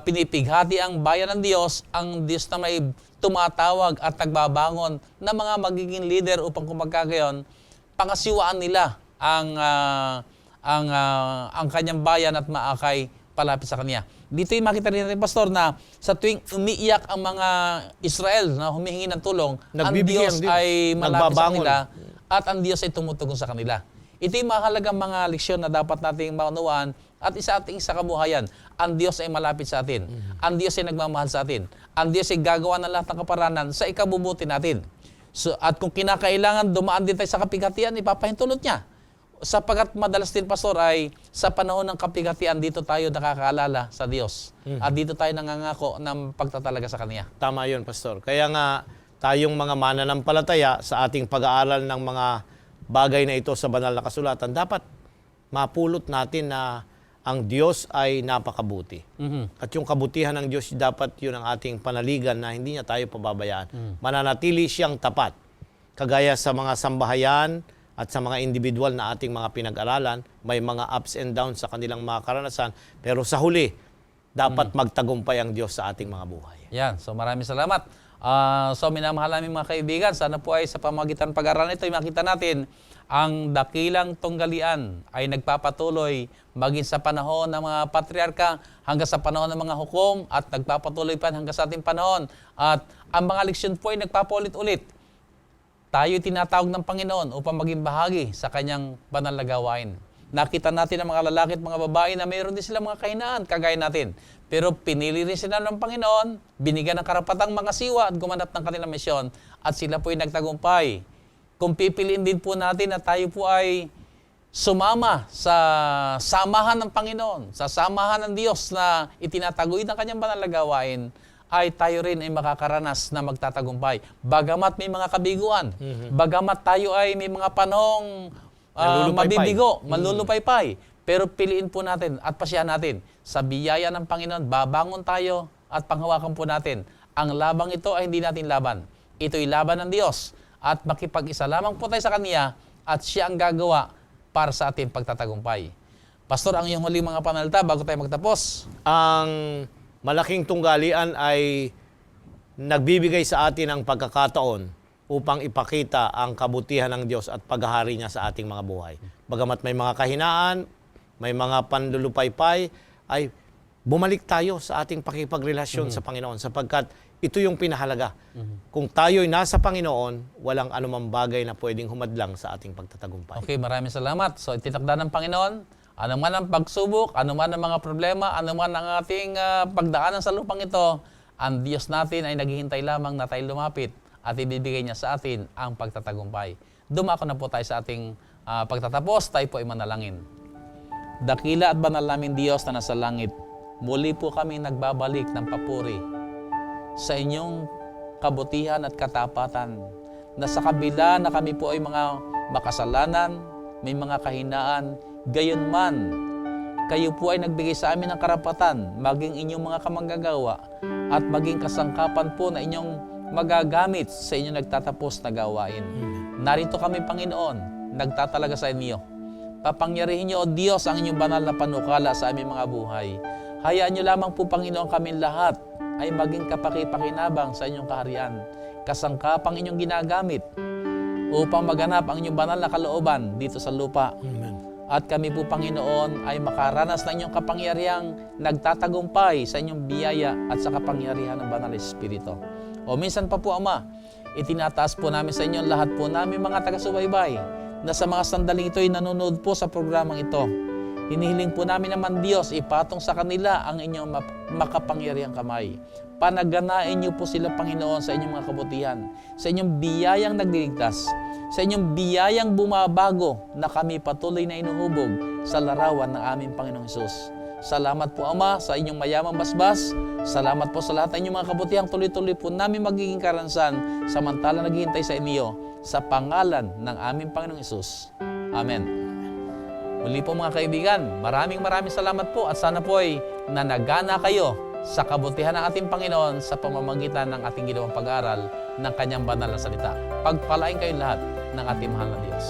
pinipighati ang bayan ng Diyos, ang Diyos na may tumatawag at nagbabangon na mga magiging leader upang kumagkagayon, pangasiwaan nila ang kanyang bayan at maakay palapit sa kanya. Dito yung makita rin natin, Pastor, na sa tuwing umiiyak ang mga Israel na humihingi ng tulong, ang Diyos ay malapit sa kanila at ang Diyos ay tumutugon sa kanila. Ito yung mahalagang mga leksyon na dapat nating maunawaan at isa ating sa kabuhayan. Ang Diyos ay malapit sa atin. Ang Diyos ay nagmamahal sa atin. Ang Diyos ay gagawa ng lahat ng kaparanan sa ikabubuti natin. So, at kung kinakailangan dumaan din tayo sa kapighatian, ipapahintulot niya. Sapagkat madalas din, Pastor, ay sa panahon ng kapighatian, dito tayo nakakaalala sa Diyos. At dito tayo nangangako ng pagtatalaga sa Kanya. Tama yun, Pastor. Kaya nga, tayong mga mananampalataya sa ating pag-aaral ng mga bagay na ito sa banal na kasulatan, dapat mapulot natin na ang Diyos ay napakabuti. At yung kabutihan ng Diyos, dapat yun ang ating panaligan na hindi niya tayo pababayaan. Mananatili siyang tapat. kagaya sa mga sambahayan at sa mga individual na ating mga pinag-aralan, may mga ups and downs sa kanilang mga karanasan, pero sa huli, dapat magtagumpay ang Diyos sa ating mga buhay. Yan. So maraming salamat. So minamahal namin mga kaibigan, sana po ay sa pamagitan ng pag-aralan ito, ay makita natin ang dakilang tunggalian ay nagpapatuloy maging sa panahon ng mga patriarka hanggang sa panahon ng mga hukom at nagpapatuloy pa hanggang sa ating panahon. At ang mga leksyon po ay nagpapaulit-ulit. Tayo tinatawag ng Panginoon upang maging bahagi sa kanyang banal na gawain. Nakita natin ang mga lalaki at mga babae na mayroon din silang mga kahinaan, kagaya natin. Pero pinili rin sila ng Panginoon, binigyan ng karapatang mga siwa at gumanap ng kanilang misyon at sila po ay nagtagumpay. Kung pipiliin din po natin na tayo po ay sumama sa samahan ng Panginoon, sa samahan ng Diyos na itinataguyod ng kanyang banal na gawain, ay tayo rin ay makakaranas na magtatagumpay. Bagamat may mga kabiguan, bagamat tayo ay may mga panahong mabibigo, malulupaypay, pero piliin po natin at pasyahan natin sa biyaya ng Panginoon, babangon tayo at panghawakan po natin. Ang labang ito ay hindi natin laban. Ito'y laban ng Diyos at makipag-isa lamang po tayo sa Kanya at siya ang gagawa para sa ating pagtatagumpay. Pastor, ang iyong huling mga panalita bago tayo magtapos. Ang malaking tunggalian ay nagbibigay sa atin ng pagkakataon upang ipakita ang kabutihan ng Diyos at paghahari niya sa ating mga buhay. Bagamat may mga kahinaan, may mga panlulupaypay, ay bumalik tayo sa ating pakipagrelasyon sa Panginoon sapagkat ito yung pinahalaga. Kung tayo'y nasa Panginoon, walang anumang bagay na pwedeng humadlang sa ating pagtatagumpay. Okay, maraming salamat. So, ititakda ng Panginoon, anuman ang pagsubok, anuman ang mga problema, anuman ang ating pagdaanan sa lupang ito, ang Diyos natin ay naghihintay lamang na tayo lumapit at ibibigay niya sa atin ang pagtatagumpay. Dumako na po tayo sa ating pagtatapos, tayo po ay manalangin. Dakila at banal naming Diyos na nasa langit, muli po kami nagbabalik ng papuri sa inyong kabutihan at katapatan, na sa kabila na kami po ay mga makasalanan, may mga kahinaan, gayon man, kayo po ay nagbigay sa amin ng karapatan, maging inyong mga kamanggagawa at maging kasangkapan po na inyong magagamit sa inyong nagtatapos na gawain. Narito kami, Panginoon, nagtatalaga sa inyo. Papangyarihin niyo, O Diyos, ang inyong banal na panukala sa aming mga buhay. Hayaan niyo lamang po, Panginoon, kami lahat ay maging kapakipakinabang sa inyong kaharian, kasangkapang inyong ginagamit upang maganap ang inyong banal na kalooban dito sa lupa. Amen. At kami po, Panginoon, ay makaranas ng inyong kapangyarihang nagtatagumpay sa inyong biyaya at sa kapangyarihan ng Banal na Espiritu. O minsan pa po, Ama, itinataas po namin sa inyo lahat po namin mga taga-subaybay na sa mga sandaling ito ay nanonood po sa programang ito. Hinihiling po namin naman, Diyos, ipatong sa kanila ang inyong makapangyarihang kamay. Panaganain niyo po sila, Panginoon, sa inyong mga kabutihan, sa inyong biyayang nagliligtas, sa inyong biyayang bumabago na kami patuloy na inuhubog sa larawan ng aming Panginoong Hesus. Salamat po, Ama, sa inyong mayamang basbas. Salamat po sa lahat ng inyong mga kabutihang tuloy-tuloy po namin magiging karansan samantala naghihintay sa inyo sa pangalan ng aming Panginoong Hesus. Amen. Muli po mga kaibigan, maraming salamat po at sana po ay nanagana kayo sa kabutihan ng ating Panginoon sa pamamagitan ng ating ginawang pag-aaral ng Kanyang banal na salita. Pagpalain kayo lahat ng ating mahal na Diyos.